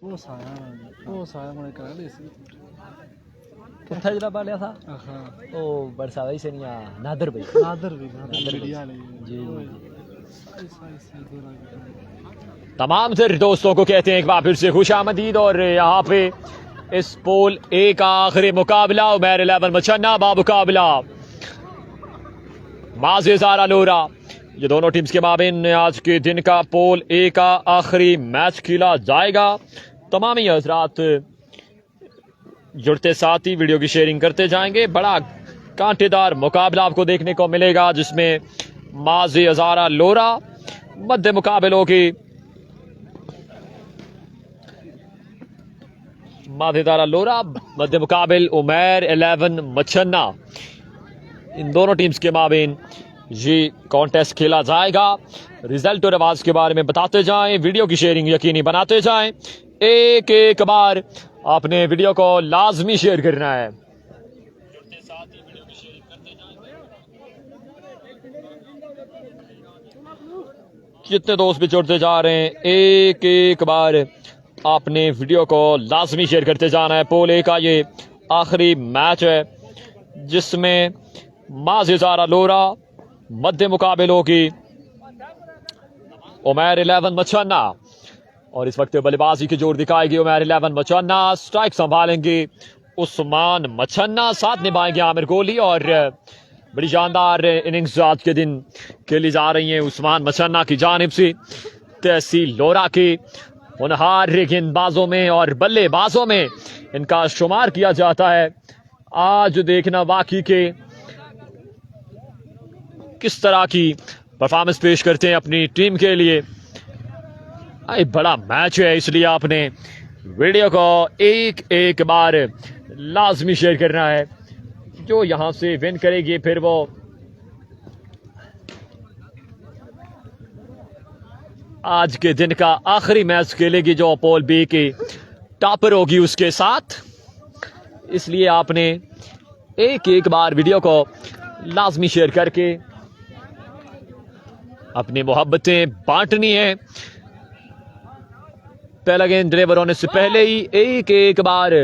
ਉਹ ਸਾਇਆ ਮਨੇ ਕਰਾ ਲਈ ਸੀ कितना जरा बालिया था ਆਹਾ ओ बरसावे से नहीं नादर भाई ਨਾਦਰ ਵੀ ਮੀਡੀਆ ਲਈ जी ऐसा गोरा तमाम सर दोस्तों को कहते हैं एक बार फिर से खुशामदीद। और यहाँ पे इस पोल ए का आखिरी मुकाबला उमैर 11 मछन्ना बामुकाबला माज़ेज़ारा लोरा, ये दोनों टीम्स के माबेन आज के दिन का पोल ए का आखिरी मैच खेला जाएगा। तमाम ही हजरात जुड़ते साथ ही वीडियो की शेयरिंग करते जाएंगे। बड़ा कांटेदार मुकाबला आपको देखने को मिलेगा जिसमें माज़ेज़ारा लोरा मध्य मुकाबलों की माज़ेज़ारा लोरा मध्य मुकाबिल उमैर 11 मछन्ना, इन दोनों टीम्स के माबेन ये कॉन्टेस्ट खेला जाएगा। रिजल्ट और आवाज के बारे में बताते जाएं, वीडियो की शेयरिंग यकीनी बनाते जाएं। एक एक बार आपने वीडियो को लाजमी शेयर करना है। जितने दोस्त भी जुड़ते जा रहे हैं, एक एक बार आपने वीडियो को लाजमी शेयर करते जाना है। पोल ए का ये आखिरी मैच है जिसमें माज़ेज़ारा लोरा मध्य मुकाबलों की उमैर 11 मछन्ना, और इस वक्त बल्लेबाजी की जोर दिखाएगी उमैर 11 मछन्ना। स्ट्राइक संभालेंगे उस्मान मछन्ना, साथ निभाएंगे आमिर गोली। और बड़ी शानदार इनिंग्स आज के दिन खेली जा रही है उस्मान मछन्ना की जानिब से। तहसील लोरा के होनहार गेंदबाजों में और बल्लेबाजों में इनका शुमार किया जाता है। आज देखना बाकी के किस तरह की परफॉर्मेंस पेश करते हैं अपनी टीम के लिए। बड़ा मैच है, इसलिए आपने वीडियो को एक एक बार लाजमी शेयर करना है। जो यहां से विन करेगी फिर वो आज के दिन का आखिरी मैच खेलेगी, जो पोल बी की टॉपर होगी उसके साथ। इसलिए आपने एक एक बार वीडियो को लाजमी शेयर करके अपनी मोहब्बतें बांटनी है। पहला गेंद डिलीवर होने से पहले ही एक एक बार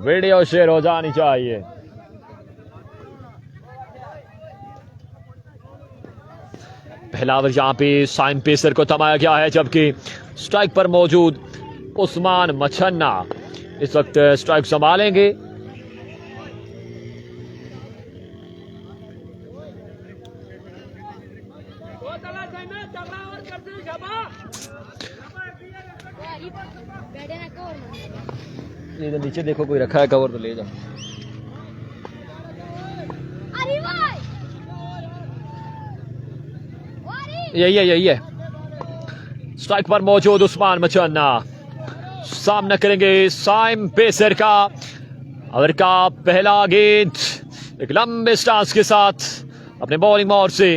वीडियो शेयर हो जानी चाहिए। पहला ओवर यहां पे साइम पेसर को थमाया गया है, जबकि स्ट्राइक पर मौजूद उस्मान मछन्ना इस वक्त स्ट्राइक संभालेंगे। ये नीचे देखो कोई रखा है कवर तो ले जाओ। यही है स्ट्राइक पर मौजूद उस्मान मछन्ना, सामना करेंगे साइम पेसर का। ओवर का पहला गेंद एक लंबे स्टांस के साथ अपने बॉलिंग मोड से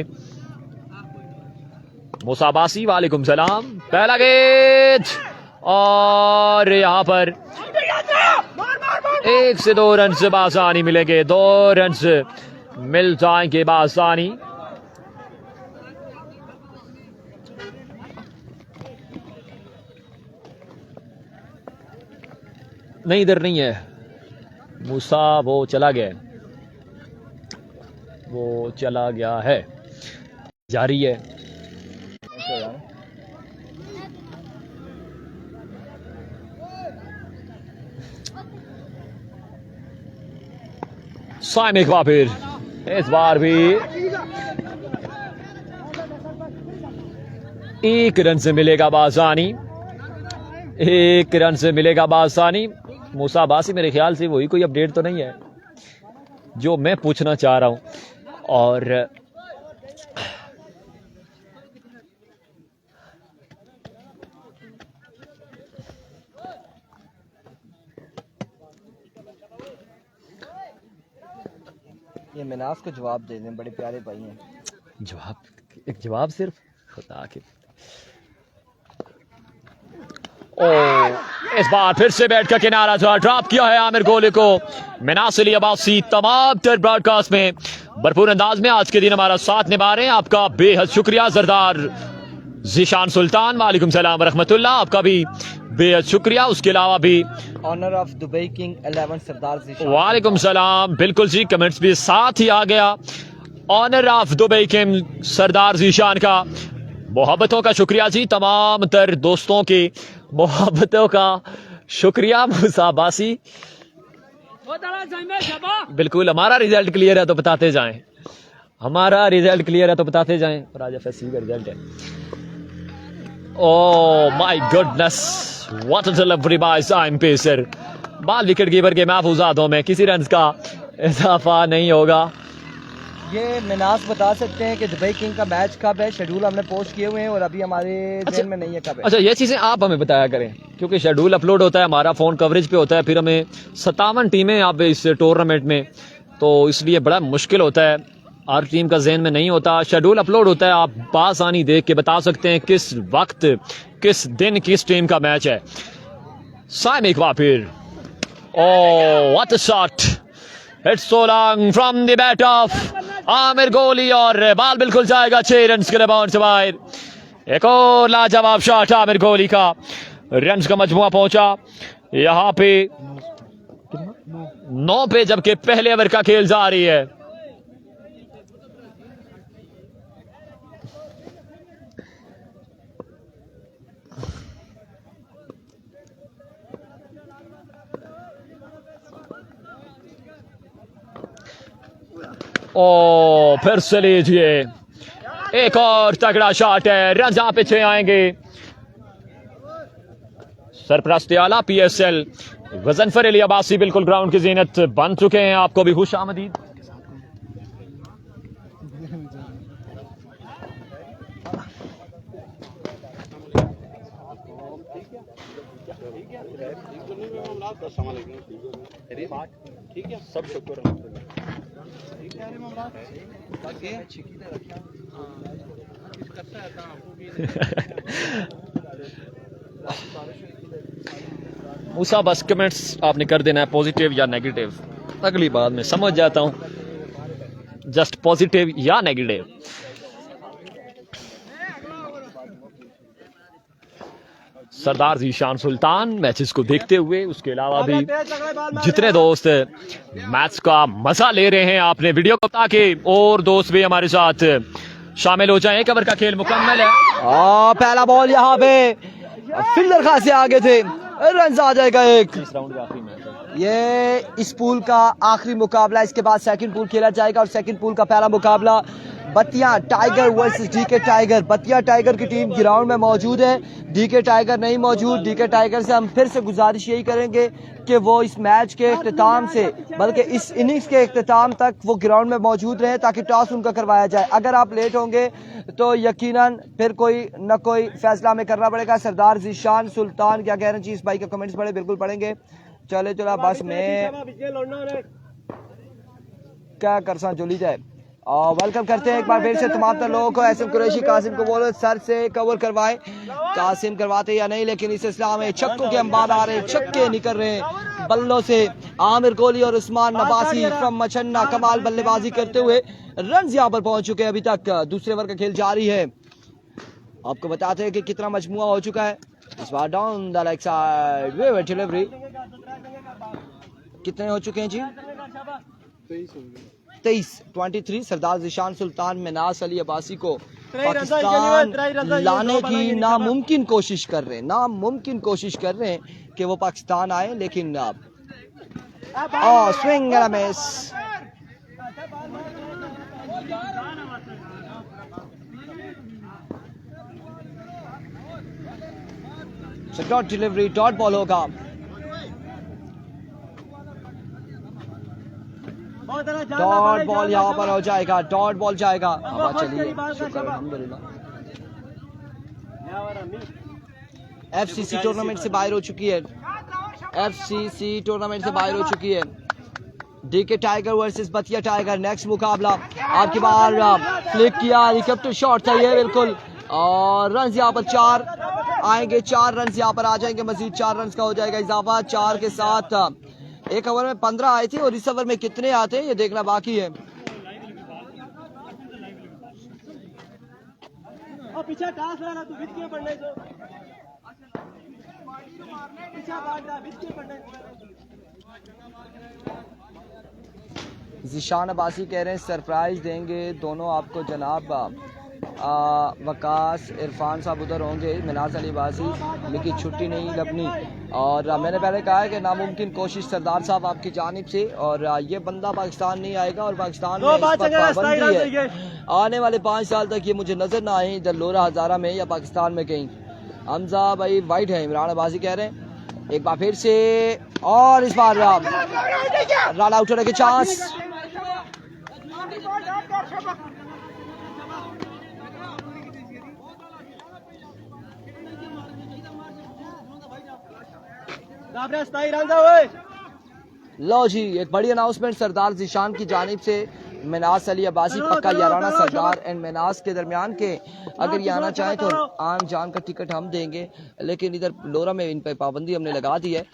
मूसा बासी, वालेकुम सलाम। पहला गेंद और यहां पर 1 से 2 रन से बासानी मिलेंगे, 2 रन से मिल जाएंगे बासानी। नहीं इधर नहीं है मूसा, वो चला गया है, जारी है। साइम एक बार फिर, इस बार भी 1 रन से मिलेगा बासानी, 1 रन से मिलेगा बासानी। मूसा बासी मेरे ख्याल से वही कोई अपडेट तो नहीं है जो मैं पूछना चाह रहा हूं। और ये मिनास को जवाब दे दें, बड़े प्यारे भाई हैं। एक जवाब सिर्फ खुदा के। इस बार फिर से बैट का किनारा जो ड्रॉप किया है आमिर गोले को। मिनासिल अब्बासी तमाम तर ब्रॉडकास्ट में भरपूर अंदाज में आज के दिन हमारा साथ निभा रहे हैं। आपका बेहद शुक्रिया। जरदार जीशान सुल्तान, वालेकुम सलाम व रहमतुल्लाह, आपका भी बेहद शुक्रिया। उसके अलावा भी ऑनर ऑफ दुबई किंग 11 सरदार ज़ीशान। वालेकुम सलाम, बिल्कुल जी, कमेंट्स भी साथ ही आ गया। ऑनर ऑफ दुबई किंग सरदार ज़ीशान का मोहब्बतों का शुक्रिया जी, तमाम तर दोस्तों की मोहब्बतों का शुक्रिया। मूसा अब्बासी, बिल्कुल, हमारा रिजल्ट क्लियर है तो बताते जाएं, हमारा रिजल्ट क्लियर है तो बताते जाएं। और आज एफएससी का रिजल्ट है। Oh my goodness, what a delivery by Saim pacer. Ball wicket keeper के महफूज हाथों में, किसी रन का इजाफा नहीं होगा। ये मिनास बता सकते हैं कि दुबई किंग का मैच कब है? शेड्यूल हमने पोस्ट किए हुए हैं और अभी हमारे ज़हन में नहीं है कब है। अच्छा, ये चीज़ें आप हमें बताया करें, क्योंकि शेड्यूल अपलोड होता है हमारा फ़ोन कवरेज पे होता है, फिर हमें 57 टीमें आप इस टूर्नामेंट में, तो इसलिए बड़ा मुश्किल होता है, हर टीम का जहन में नहीं होता। शेड्यूल अपलोड होता है, आप बासानी देख के बता सकते हैं किस वक्त, किस दिन, किस टीम का मैच है। साइम एक बार फिर, oh what a shot, it's so long from the bat of Aamir गोली और बाल बिल्कुल जाएगा 6 रन के लिए बाउंड से बाहर। एक और लाजवाब शॉट आमिर गोली का, रन का मजमुआ पहुंचा यहां पे 9 पे, जबकि पहले ओवर का खेल जारी है। ओ फिर से लीजिए, एक और तगड़ा शॉट है, रन जहां पे 6 आएंगे। सरपरस्त आला पीएसएल गजनफर अली अब्बासी बिल्कुल ग्राउंड की जीनत बन चुके हैं। आपको भी खुश आमदीद। ठीक है, सब शुक्र मूसा, बस कमेंट्स आपने कर देना है पॉजिटिव या नेगेटिव, अगली बात मैं समझ जाता हूं, जस्ट पॉजिटिव या नेगेटिव। सरदार ज़ीशान सुल्तान मैचेस को देखते हुए, उसके अलावा भी जितने दोस्त मैच का मजा ले रहे हैं, आपने वीडियो को ताकि और दोस्त भी हमारे साथ शामिल हो जाएं। एक ओवर का खेल मुकम्मल है। पहला बॉल यहाँ पे फील्डर खासे आगे थे, रन आ जाएगा एक। इस राउंड का आखिरी मैच है ये, इस पूल का आखिरी मुकाबला, इसके बाद सेकंड पूल खेला जाएगा और सेकंड पूल का पहला मुकाबला बतिया टाइगर वर्सेस डीके टाइगर। बतिया टाइगर की टीम ग्राउंड में मौजूद है, डीके टाइगर नहीं मौजूद। डीके टाइगर से हम फिर से गुजारिश यही करेंगे कि वो इस मैच के इख्तिताम से, बल्कि इस इनिंग्स के इख्तिताम तक वो ग्राउंड में मौजूद रहे ताकि टॉस उनका करवाया जाए। अगर आप लेट होंगे तो यकीनन फिर कोई न कोई फैसला हमें करना पड़ेगा। सरदार ज़ीशान सुल्तान क्या कह रहे हैं जी, इस भाई के कमेंट्स पढ़े, बिल्कुल पढ़ेंगे। चले चला बस मैं क्या कर सा जोली जाए। वेलकम करते हैं एक बार फिर से तमाम तर लोगों को। एसएम कुरैशी कासिम को बोलो सर से कवर करवाए, कासिम करवाते या नहीं, लेकिन इस इस्लाम में छक्कों के अंबार आ रहे हैं, छक्के निकल रहे हैं बल्लों से। आमिर कोहली और उस्मान नबासी फ्रॉम मछन्ना कमाल बल्लेबाजी करते हुए रन यहाँ पर पहुंच चुके हैं। अभी तक दूसरे ओवर का खेल जारी है। आपको बताते हैं कि कितना मजमुआ हो चुका है इस बार। Down the leg side way delivery, कितने हो चुके हैं जी? 23 सरदार ज़ीशान सुल्तान मिनास अली अब्बासी को पाकिस्तान लाने की नामुमकिन कोशिश कर रहे हैं, नामुमकिन कोशिश कर रहे हैं कि वो पाकिस्तान आए, लेकिन swing and miss. Dot delivery, dot ball होगा। डॉट बॉल यहाँ पर हो जाएगा, डॉट बॉल जाएगा। चलिए शुक्र अल्हम्दुलिल्लाह। एफसीसी टूर्नामेंट से बाहर हो चुकी है, एफसीसी टूर्नामेंट से बाहर हो चुकी है। डीके टाइगर वर्सेस बतिया टाइगर नेक्स्ट मुकाबला। आपकी बार फ्लिक किया, हेलीकॉप्टर शॉट था ये बिल्कुल, और रन यहाँ पर 4 आएंगे, 4 रन यहाँ पर आ जाएंगे, मजीद 4 रन का हो जाएगा इजाफा। 4 के साथ एक ओवर में 15 आए थे और इस ओवर में कितने आते हैं ये देखना बाकी है। पीछे ज़िशान अब्बासी कह रहे हैं सरप्राइज देंगे दोनों आपको जनाब। वकास इरफान साहब उधर होंगे, मिनाज अली अब्बासी लेकिन छुट्टी नहीं लगनी। और मैंने पहले कहा है कि नामुमकिन कोशिश सरदार साहब आपकी जानिब से, और ये बंदा पाकिस्तान नहीं आएगा। और पाकिस्तान में इस वक्त पाबंदी है, आने वाले 5 साल तक ये मुझे नज़र ना आए इधर लोरा हज़ारा में या पाकिस्तान में कहीं। हमजा भाई वाइट है, इमरान अब्बासी कह रहे हैं एक बार फिर से, और इस बार रन आउट होने के चांस। लो जी, एक बड़ी अनाउंसमेंट सरदार ज़िशान की जानिब से। मिनाज अली अब्बासी पक्का याराना सरदार एंड मिनाज के दरमियान के, अगर ये आना चाहे तो आन जान का टिकट हम देंगे, लेकिन इधर लोरा में इन पे पाबंदी हमने लगा दी है।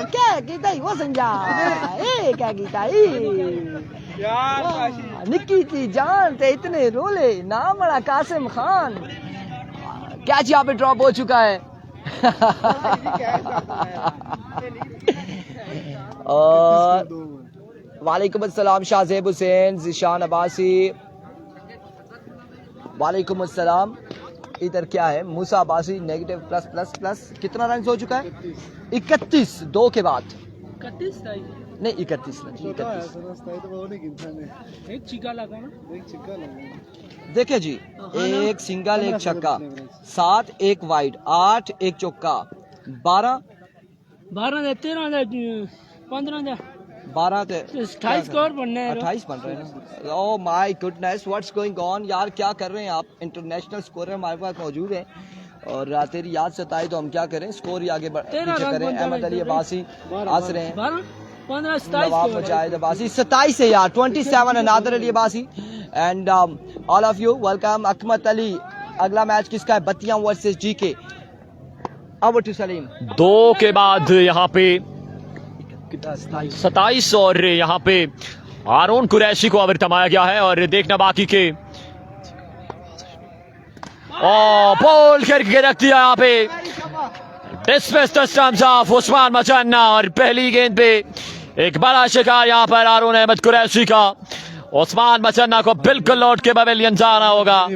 क्या गीता वो संजा क्या गीता निक्की की जान थे इतने रोले नाम बड़ा कासिम खान। कैच यहाँ पे ड्रॉप हो चुका है। और वालेकुम अस्सलाम शाहजेब हुसैन, ज़िशान अब्बासी, वालेकुम अस्सलाम। इधर क्या है, Musa Abbasi negative plus plus plus. कितना रन हो चुका है? 31 2 के बाद 31 नहीं 31 नहीं 31। देखिए जी, एक सिंगल एक छक्का, 7 एक वाइड, 8 एक चौका, 12 15 12 28 स्कोर बनने 28 बन रहे हैं। ओह my goodness, what's going on यार, क्या कर रहे हैं आप? इंटरनेशनल स्कोर हमारे पास मौजूद है, और तेरी याद सताई तो हम क्या करें, स्कोर ही आगे पीछे करें। अहमद अली अब्बासी हंस रहे हैं, नवाब मुजाहिद अब्बासी 27 है यार, 27 another Ali Abbasi and all of you welcome. Akmat Ali, अगला मैच किसका है? Battiyan versus GK. अब टू सलीम 2 के बाद यहाँ पे 27 और यहाँ पे हारून कुरैशी को अवर थमाया गया है, और देखना बाकी के बॉल करके रख दिया यहाँ पे dismiss the stumps of Usman Machanna. और पहली गेंद पे एक बड़ा शिकार यहाँ पर हारून अहमद कुरैशी का। उस्मान मचन्ना को बिल्कुल लौट के पवेलियन जाना होगा।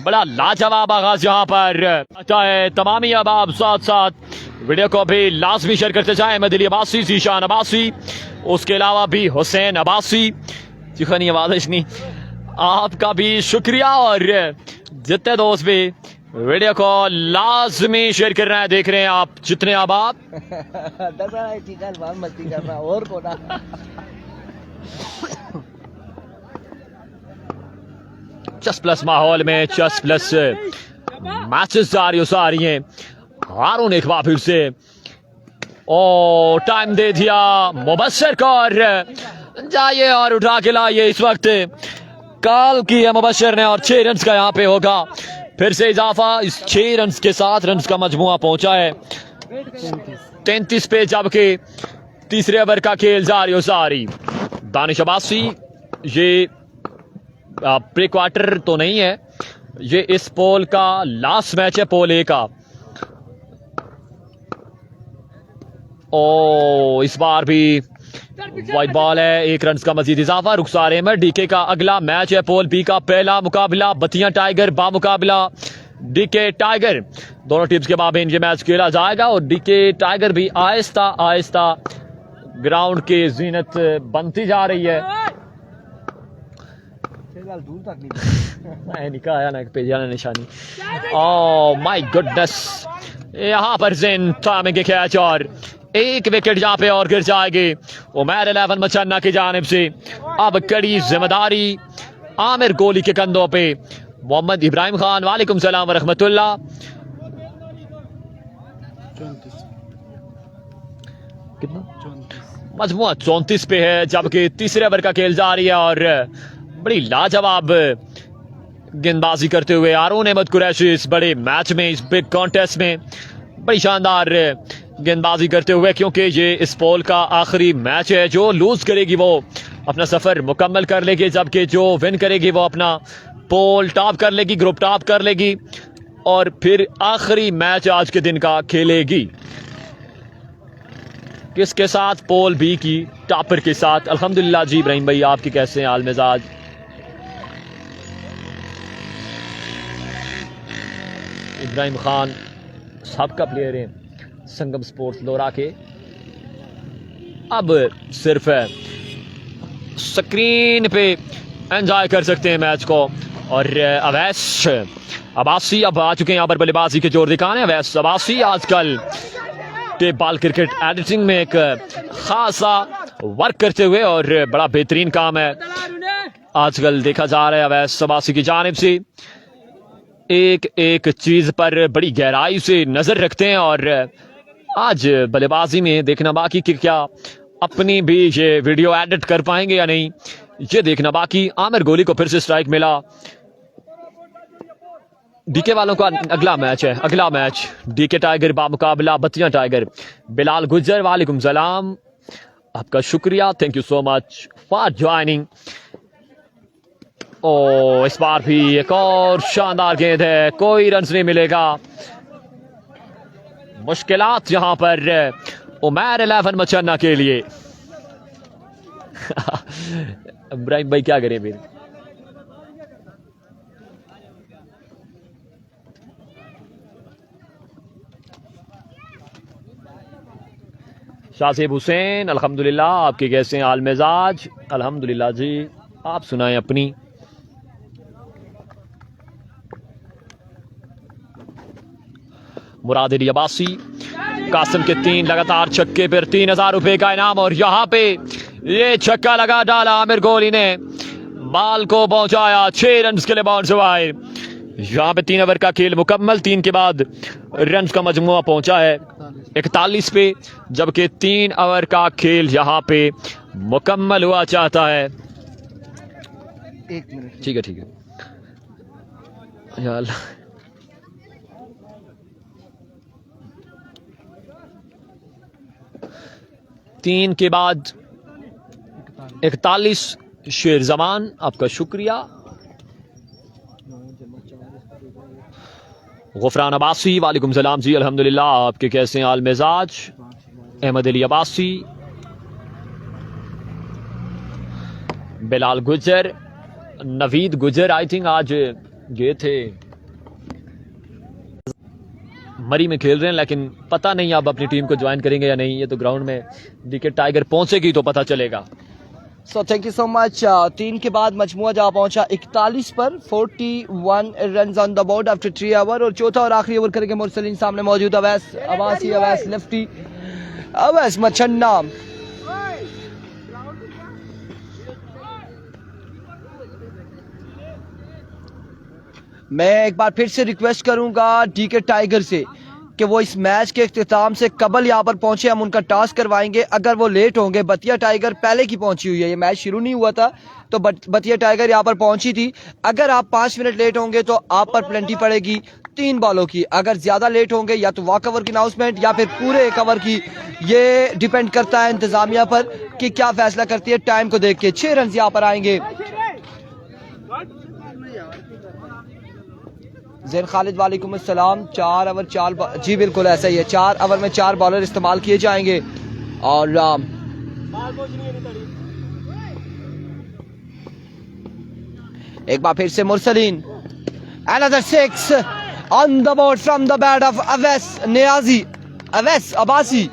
बड़ा लाजवाब आगाज यहाँ पर आता है। तमामी अहबाब साथ साथ वीडियो को भी लाजमी शेयर करते जाए। अहमद अली अब्बासी, ज़िशान अब्बासी, उसके अलावा भी हुसैन अब्बासी, चिखनी आवाज़ नहीं, आपका भी शुक्रिया। और जितने दोस्त भी वीडियो को लाजमी शेयर कर रहे हैं, देख रहे हैं आप जितने अहबाब मस्ती कर रहा और को ना। चस प्लस माहौल में चस प्लस मैचेस जारी हैं। हारून एक बार फिर से टाइम दे दिया मुबस्सिर को, और जाइए और उठा के लाइए। इस वक्त कॉल की है मुबस्सिर ने, और 6 रन का यहाँ पे होगा फिर से इजाफा। इस 6 रन के 7 रन का मजमुआ पहुंचा है 33 पे, जबकि तीसरे ओवर का खेल जारी। दानिश अब्बासी, ये प्री क्वार्टर तो नहीं है, ये इस पोल का लास्ट मैच है, पोल ए का। इस बार भी वाइट बॉल है, 1 रन का मजीद इजाफा। रुखसार अहमद, डीके का अगला मैच है पोल बी का पहला मुकाबला बत्तियां टाइगर बामुकाबला डीके टाइगर। दोनों टीम्स के माबेन ये मैच खेला जाएगा, और डीके टाइगर भी आहिस्ता आहिस्ता ग्राउंड की जीनत बनती जा रही है। दूर तक निकाया ना पे जाना निशानी। माय गुडनेस, यहाँ पर जिन थामेंगे कैच, और 1 विकेट यहाँ पे और गिर जाएगी उमैर 11 मचन्ना की जानिब से। अब कड़ी जिम्मेदारी आमिर गोली के कंधों पे। मोहम्मद इब्राहिम खान, वालेकुम सलाम व रहमतुल्लाह। कितना मजमुआ 34 पे है, जबकि तीसरे ओवर का खेल जारी है, और बड़ी लाजवाब गेंदबाजी करते हुए हारून अहमद कुरैशी इस बड़े मैच में, इस बिग कॉन्टेस्ट में बड़ी शानदार गेंदबाजी करते हुए, क्योंकि ये इस पोल का आखिरी मैच है। जो लूज करेगी वो अपना सफर मुकम्मल कर लेगी, जबकि जो विन करेगी वो अपना पोल टॉप कर लेगी, ग्रुप टॉप कर लेगी। और फिर आखिरी मैच आज के दिन का खेलेगी किसके साथ? पोल बी की टॉपर के साथ। अल्हम्दुलिल्लाह जी। इब्राहिम भाई आपके कैसे हैं हाल मिजाज? इब्राहिम खान सबका प्लेयर है संगम स्पोर्ट्स लोरा के। अब सिर्फ स्क्रीन पे एंजॉय कर सकते हैं मैच को। और अवैस अब्बासी अब आ चुके हैं यहाँ पर बल्लेबाजी के जोर दिखाने। अवैस अब्बासी आजकल टेप बॉल क्रिकेट एडिटिंग में एक खासा वर्क करते हुए और बड़ा बेहतरीन काम है आजकल देखा जा रहा है अवैस अब्बासी की जानिब से। एक एक चीज पर बड़ी गहराई से नजर रखते हैं और आज बल्लेबाजी में देखना बाकी कि क्या अपनी भी ये वीडियो एडिट कर पाएंगे या नहीं, ये देखना बाकी। आमिर गोली को फिर से स्ट्राइक मिला। डीके वालों का अगला मैच है, अगला मैच डीके टाइगर बामुकाबला बतिया टाइगर। बिलाल गुज्जर वालेकुम सलाम, आपका शुक्रिया, thank you so much for joining. ओ इस बार भी एक और शानदार गेंद है, कोई रन नहीं मिलेगा। मुश्किलात यहां पर उमैर 11 मचन्ना के लिए। इब्राहिम भाई क्या करें फिर? शाहजेब हुसैन अल्हम्दुलिल्लाह, आपके कैसे हैं हाल मिजाज? अल्हम्दुलिल्लाह जी, आप सुनाएं अपनी। मुराद अली अब्बासी, कासिम के 3 लगातार छक्के पर 3000 रुपए का इनाम। और यहाँ पे ये छक्का लगा डाला आमिर गोली ने, बाल को पहुंचाया 6 रन के लिए बाउंस हुआ है। यहाँ पे 3 ओवर का खेल मुकम्मल, 3 के बाद रन का मजमुआ पहुंचा है 41 पे, जबकि 3 ओवर का खेल यहाँ पे मुकम्मल हुआ चाहता है। 1 मिनट। ठीक है ठीक है या अल्लाह। तीन के बाद 41 शेर जमान, आपका शुक्रिया। गुफरान अब्बासी वालेकुम सलाम जी, अल्हम्दुलिल्लाह, आपके कैसे हैं हाल मिजाज? अहमद अली अब्बासी, बिलाल गुज्जर, नवीद गुज्जर आई थिंक आज गए थे मरी में खेल रहे हैं, लेकिन पता नहीं अब अपनी टीम को ज्वाइन करेंगे या नहीं। ये तो ग्राउंड में डीके टाइगर पहुंचेगी तो पता चलेगा। So thank you so much. 3 के बाद मजमुआ जहाँ पहुंचा 41 पर, 41 run on the board after 3 over. और चौथा और आखिरी ओवर करेंगे मुरसलीन सामने मौजूद अवैस अब्बासी, अवैस लेफ्टी, अवैस मचन्ना। मैं एक बार फिर से रिक्वेस्ट करूंगा डीके टाइगर से कि वो इस मैच के इख्तिताम से कबल यहाँ पर पहुंचे, हम उनका टास्क करवाएंगे। अगर वो लेट होंगे, बतिया टाइगर पहले की पहुंची हुई है, ये मैच शुरू नहीं हुआ था तो बतिया टाइगर यहाँ पर पहुंची थी। अगर आप 5 मिनट लेट होंगे तो आप पर पेनल्टी पड़ेगी 3 बॉलों की। अगर ज्यादा लेट होंगे या तो वॉक ओवर की अनाउंसमेंट या फिर पूरे 1 ओवर की, ये डिपेंड करता है इंतजामिया पर कि क्या फैसला करती है टाइम को देख के। 6 रन यहाँ पर आएंगे। जैन खालिद वालेकुम अस्सलाम। 4 ओवर 4 जी बिल्कुल ऐसा ही है, 4 ओवर में 4 बॉलर इस्तेमाल किए जाएंगे। और एक बार फिर से Mursaleen, another 6 on the board from the bat of Awais Niazi, Awais Abbasi.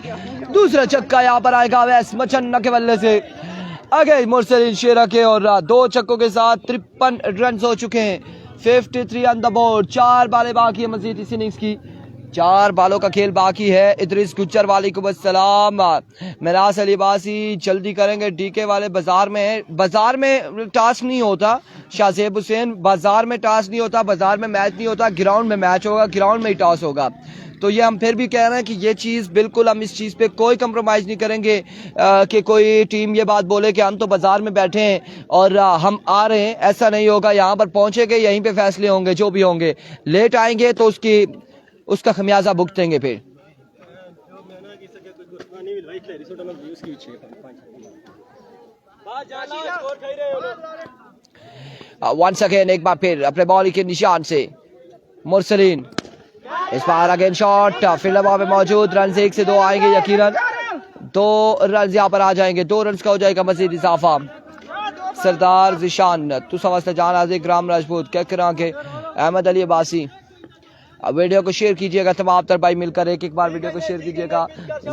दूसरा छक्का यहाँ पर आएगा अवैस मचन्ना के बल्ले से। आगे मुरसलीन शेरा के और 2 छक्कों के साथ 53 रन हो चुके हैं। 53 ऑन द बोर्ड। 4 बालें बाकी है मजीद इस इनिंग्स की, 4 बालों का खेल बाकी है। इदरीस गुज्जर वालेकुम अस्सलाम। मिराज अली अब्बासी जल्दी करेंगे, डीके वाले बाजार में है। बाजार में टास्क नहीं होता शाहजेब हुसैन, बाजार में टास्क नहीं होता, बाजार में मैच नहीं होता, ग्राउंड में मैच होगा, ग्राउंड में ही टॉस होगा। तो ये हम फिर भी कह रहे हैं कि ये चीज़ बिल्कुल, हम इस चीज़ पे कोई कंप्रोमाइज़ नहीं करेंगे कि कोई टीम ये बात बोले कि हम तो बाजार में बैठे हैं और हम आ रहे हैं, ऐसा नहीं होगा। यहाँ पर पहुँचेंगे, यहीं पे फैसले होंगे जो भी होंगे। लेट आएंगे तो उसका खमियाजा भुगतेंगे फिर। वंस अगेन एक बार फिर अपने बॉल के निशान से मुरसलीन इस बार अगेन शॉट, फील्डर वहां पे मौजूद, रन 1 से 2 आएंगे यकीनन, 2 रन यहाँ पर आ जाएंगे, 2 रन का हो जाएगा मजीद इजाफा। सरदार जिशान तू समझते जान आज इकराम राजपूत क्या करा के अहमद अली अब्बासी। अब वीडियो को शेयर कीजिएगा तमाम तर भाई मिलकर, एक बार वीडियो को शेयर कीजिएगा।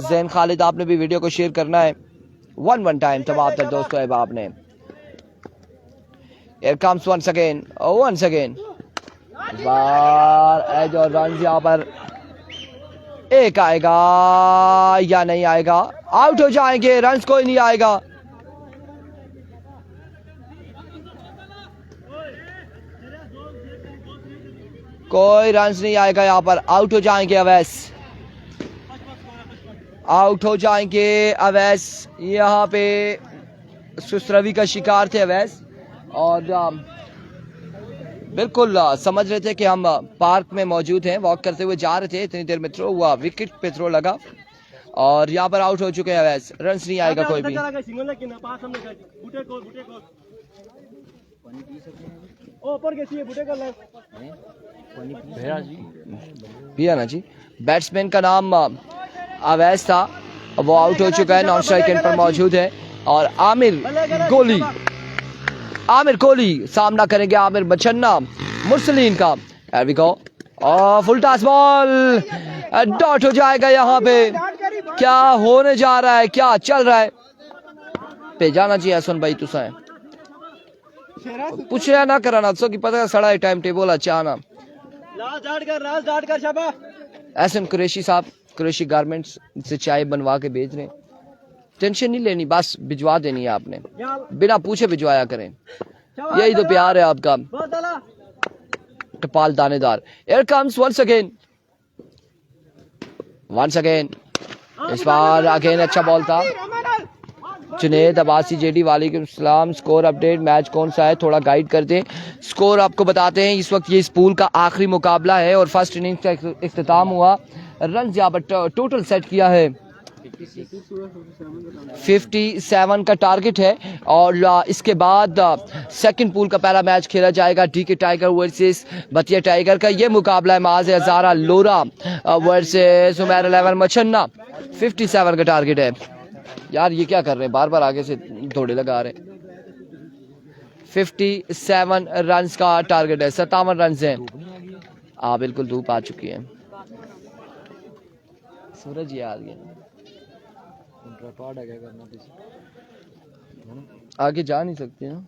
जैन खालिद आपने भी वीडियो को शेयर करना है 1 टाइम तमाम तर दोस्तों है आपने। Here comes once again, इस बार एज और रन यहाँ पर एक आएगा या नहीं आएगा, आउट हो जाएंगे, रन कोई नहीं आएगा। कोई रन नहीं आएगा यहाँ पर, आउट हो जाएंगे अवैस, आउट हो जाएंगे अवैस। यहाँ पे सुस्रवी का शिकार थे अवैस और बिल्कुल समझ रहे थे कि हम पार्क में मौजूद हैं, वॉक करते हुए जा रहे थे, इतनी देर में थ्रो हुआ, विकेट पे थ्रो लगा और यहाँ पर आउट हो चुके हैं अवैस, रन नहीं आएगा कोई भी। पिया ना जी, बैट्समैन का नाम अवैस था, वो आउट हो चुका है, नॉन स्ट्राइक एंड पर मौजूद है और आमिर कोहली सामना करेंगे आमिर मछन्ना मुरसलीन का। Here we go, और फुल टॉस बॉल, डॉट हो जाएगा यहाँ पे। क्या होने जा रहा है, क्या चल रहा है, पे जाना चाहिए सुन भाई तुसा है पूछ ना कराना सो कि पता सड़ा है टाइम टेबल अच्छा ना। एहसन कुरैशी साहब कुरैशी गारमेंट्स से चाय बनवा के भेज रहे हैं, टेंशन नहीं लेनी, बस भिजवा देनी है आपने, बिना पूछे भिजवाया करें, यही तो प्यार है आपका। टपाल दानेदार। Here comes once again, इस बार अगेन अच्छा बॉल था। जुनेद अब्बासी जेडी वालेकुम सलाम। स्कोर अपडेट, मैच कौन सा है थोड़ा गाइड कर दें। स्कोर आपको बताते हैं, इस वक्त ये इस पूल का आखिरी मुकाबला है और फर्स्ट इनिंग्स का इख्तिताम हुआ। रन यहाँ पर टोटल सेट किया है 57 का टारगेट है और इसके बाद सेकंड पूल का पहला मैच खेला जाएगा डीके टाइगर वर्सेस बतिया टाइगर का। ये मुकाबला है माज हजारा लोरा वर्सेस उमर 11 मछन्ना। 57 का टारगेट है। यार ये क्या कर रहे हैं, बार बार आगे से दौड़े लगा रहे हैं। 57 रन का टारगेट है, 57 रन है। हाँ बिल्कुल धूप आ चुकी है, सूरज ये आ गया। आगे जा नहीं सकते ना।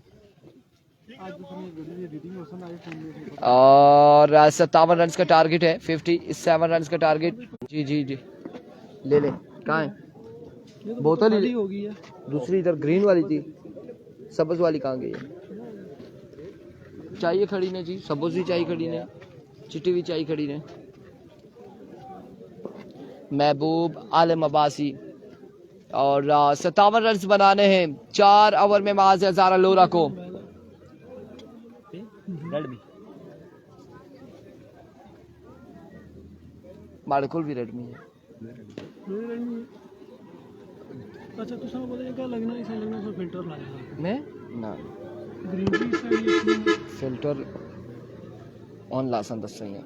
और 57 रन का टारगेट है, 57 रन का टारगेट। जी जी जी ले ले, कहाँ है बोतल ही होगी है। दूसरी इधर ग्रीन वाली थी, सब्ज वाली कहाँ गई है? चाहिए खड़ी ने जी, सब्ज भी चाहिए खड़ी ने, चिट्टी भी चाहिए खड़ी ने। महबूब आलम अब्बासी और 57 रन बनाने हैं 4 ओवर में माज हजारा लोरा को। माड़कुल भी रेडमी है। अच्छा तो सब बोले क्या लगना, इसे लगना सो फिल्टर लागेगा मैं ना ग्रीन टी से फिल्टर ऑन लासन दस सही है।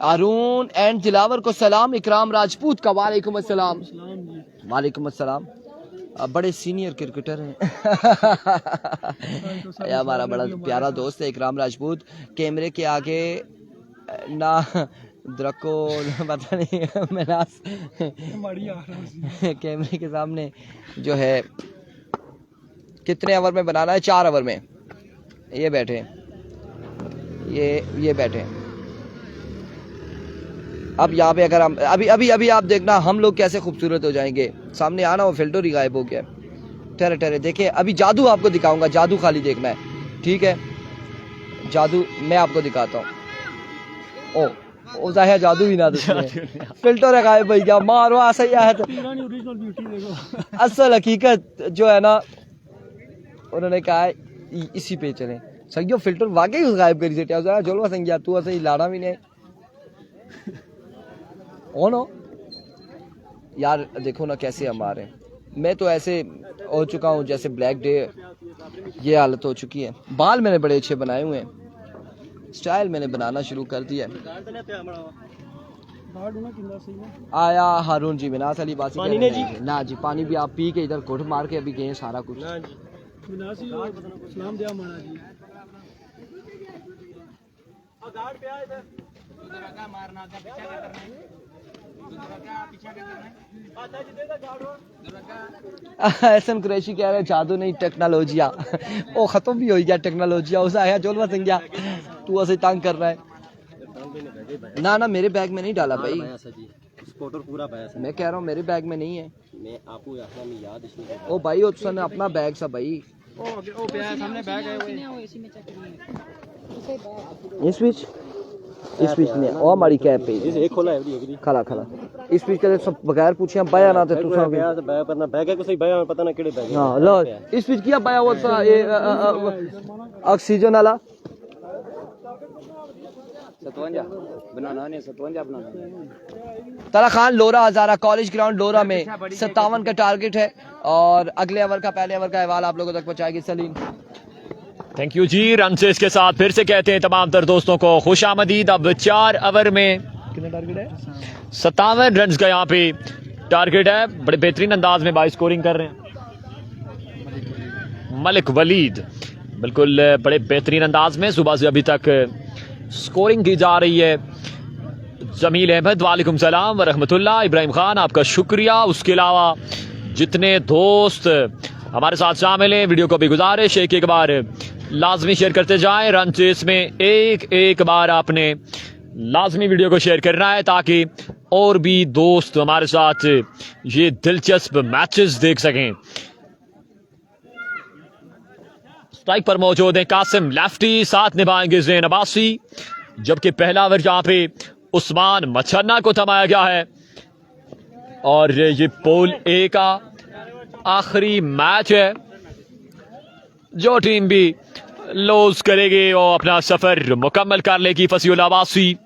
अरुण एंड दिलावर को सलाम। इकराम राजपूत का वालेकुम अस्सलाम। वालेकुम अस्सलाम। बड़े सीनियर क्रिकेटर हैं। हमारा बड़ा प्यारा दोस्त है इकराम राजपूत। कैमरे के आगे ना द्रको पता नहीं कैमरे के सामने जो है कितने ओवर में बनाना है? 4 ओवर में। ये बैठे, ये बैठे। अब यहाँ पे अगर हम अभी आप देखना हम लोग कैसे खूबसूरत हो जाएंगे। सामने आना, वो फिल्टर ही गायब हो गया। ठहरे ठहरे देखे, अभी जादू आपको दिखाऊंगा। जादू खाली देखना है, ठीक है? जादू मैं आपको दिखाता हूँ। ओ जाहिर जादू ही ना फिल्टर है गायब भैया, मारो ऐसा ही है। असल हकीकत जो है ना, उन्होंने कहा है इसी पे चले। संज्ञो फिल्टर वाकई गायब करी से जोलवा संज्ञा तू ऐसे ही लाना भी नहीं ओ नो यार। देखो ना कैसे हम आ रहे हैं, मैं तो ऐसे हो चुका हूँ जैसे ब्लैक डे, ये हालत हो चुकी है। बाल मैंने बड़े अच्छे बनाए हुए हैं, स्टाइल मैंने बनाना शुरू कर दिया है। आया हारून जी बिना साली बात पानी ने जी? ना जी, पानी भी आप पी के इधर घुट मार के अभी गए सारा कुछ। सलाम दिया माना जी। एहसन कुरैशी कह रहे जादू नहीं टेक्नोलॉजिया वो खत्म भी हो गया टेक्नोलॉजिया, उसे आया जोलवा सिंह तू ऐसे तंग कर रहा है। ना ना मेरे बैग में नहीं डाला भाई, पूरा मैं कह रहा हूँ मेरे बैग में नहीं है। मैं आपको याद ओ भाई उसने अपना बैग सा भाई ओ सामने बैग है इस बीच में ओ हमारी कैब पे एक खोला है खला इस बीच के सब बगैर पूछे बाया ना थे तू सब बैग है कोई बैग पता ना केड़े बैग हां लो इस बीच किया बाया वो सा ये ऑक्सीजन वाला 57 बनाना तला खान लोरा हजारा कॉलेज ग्राउंड लोरा में 57 का टारगेट है और अगले ओवर का पहले ओवर का अहवाल आप लोगों तक पहुंचाएगी Salim. Thank you ji. Run से इसके साथ फिर से कहते हैं तमाम तर दोस्तों को खुश आमदीद। अब 4 ओवर में कितना टारगेट है? 57 रन का यहाँ पे टारगेट है। बड़े बेहतरीन अंदाज में बाई स्कोरिंग कर रहे हैं मलिक वलीद, बिल्कुल बड़े बेहतरीन अंदाज में सुबह से अभी तक स्कोरिंग की जा रही है। जमील अहमद वालेकुम सलाम व रहमतुल्लाह। इब्राहिम खान आपका शुक्रिया। उसके अलावा जितने दोस्त हमारे साथ शामिल हैं, वीडियो को भी गुजारिश एक बार लाजमी शेयर करते जाएं। रन चेस में एक बार आपने लाजमी वीडियो को शेयर करना है ताकि और भी दोस्त हमारे साथ ये दिलचस्प मैचेस देख सकें। स्ट्राइक पर मौजूद है कासिम लेफ्टी, साथ निभाएंगे ज़ैन अब्बासी, जबकि पहला ओवर जहां पे उस्मान मछन्ना को थमाया गया है। और ये पूल ए का आखिरी मैच है। जो टीम भी लॉस करेगी वो अपना सफर मुकम्मल कर लेगी। फसीउल्लाह अब्बासी,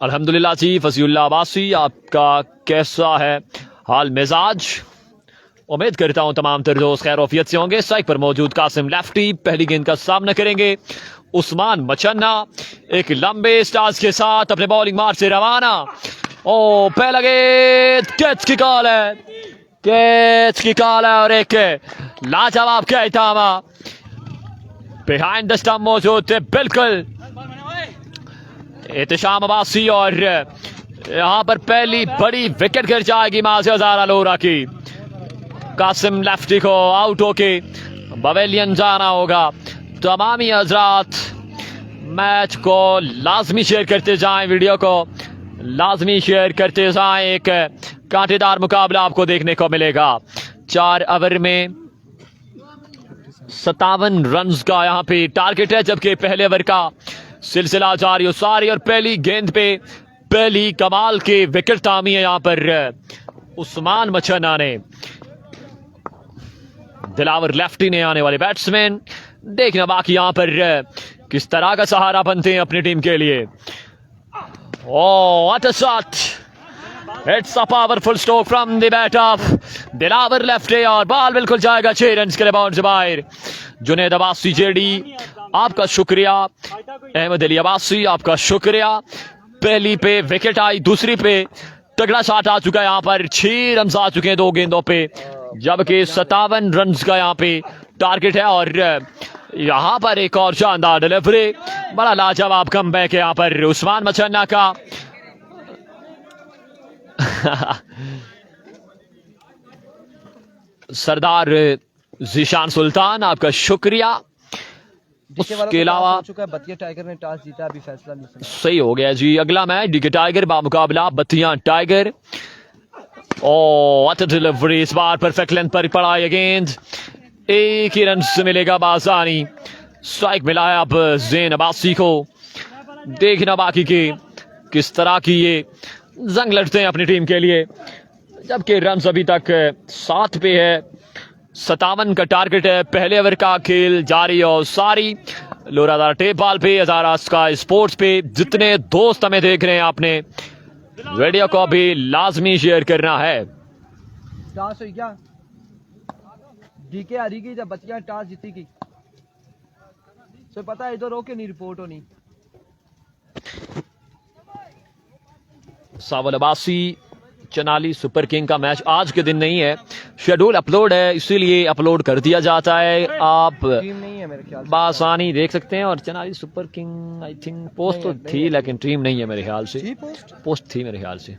अल्हम्दुलिल्लाह जी। फसीउल्लाह अब्बासी, आपका कैसा है हाल मिजाज? उम्मीद करता हूं तमाम तर दोस्त खैरोफियत से होंगे। स्ट्राइक पर मौजूद कासिम लेफ्टी पहली गेंद का सामना करेंगे। उस्मान मछन्ना एक लंबे स्टार्स के साथ अपने बॉलिंग मार्च से रवाना। ओ पहला गेंद कैच की कॉल है, कैच की कॉल है और एक लाजवाब कहतामा बिहाइंड द स्टंप मौजूद थे बिल्कुल एहतिशाम अब्बासी। और यहां पर पहली बड़ी विकेट गिर जाएगी माज़ हज़ारा लोरा की। कासिम लेफ्टी को आउट होके पवेलियन जाना होगा। तमामी हजरात मैच को लाजमी शेयर करते जाएं, वीडियो को लाजमी शेयर करते जाएं। एक कांटेदार मुकाबला आपको देखने को मिलेगा। 4 ओवर में 57 रन का यहाँ पे टारगेट है, जबकि पहले ओवर का सिलसिला जारी सारी। और पहली गेंद पे पहली कमाल के विकेट तामी है यहाँ पर उस्मान मछन्ना ने। दिलावर लेफ्टी ने आने वाले बैट्समैन देखना बाकी यहाँ पर किस तरह का सहारा बनते हैं अपनी टीम के लिए। What a shot, it's a powerful stroke from the bat of Dilawar lefty और बॉल बिल्कुल जाएगा 6 रन के लिए बाउंड से बाहर। जुनैद अब्बासी जेडी आपका शुक्रिया। अहमद अली अब्बासी आपका शुक्रिया। पहली पे विकेट आई, दूसरी पे तगड़ा शॉट आ चुका है। यहाँ पर 6 रन आ चुके हैं 2 गेंदों पे, जबकि 57 रन का यहाँ पे टारगेट है। और यहाँ पर एक और शानदार डिलीवरी, बड़ा लाजवाब कमबैक है यहाँ पर उस्मान मछन्ना का। सरदार जीशान सुल्तान आपका शुक्रिया। उसके अलावा बतिया टाइगर ने टॉस जीता, अभी फैसला नहीं सही हो गया जी। अगला मैच डीके टाइगर बामुकाबला Batiyan tiger. What a delivery, इस बार परफेक्ट लेंथ पर पड़ा ये गेंद, एक ही रन से मिलेगा बासानी। स्ट्राइक मिला है अब ज़ैन अब्बासी को। देखना बाकी के किस तरह की ये जंग लड़ते हैं अपनी टीम के लिए, जबकि रन अभी तक 7 पे है। 57 का टारगेट है। पहले ओवर का खेल जारी और सारी लोरादार टेप बॉल पे, हजारा स्काई स्पोर्ट्स पे। जितने दोस्त हमें देख रहे हैं आपने वीडियो को भी लाजमी शेयर करना है। टॉस हुई क्या? डीके हारी गई जब बतिया टॉस जीती की। तो पता है इधर रोके नहीं रिपोर्ट होनी। सावल अब्बासी चनाली सुपर किंग का मैच आज के दिन नहीं है, शेड्यूल अपलोड है इसीलिए अपलोड कर दिया जाता है। आप टीम नहीं है मेरे ख्याल से। बासानी देख सकते हैं। और Chanali super king I think post तो थी लेकिन टीम नहीं है मेरे ख्याल से। पोस्ट थी मेरे ख्याल से।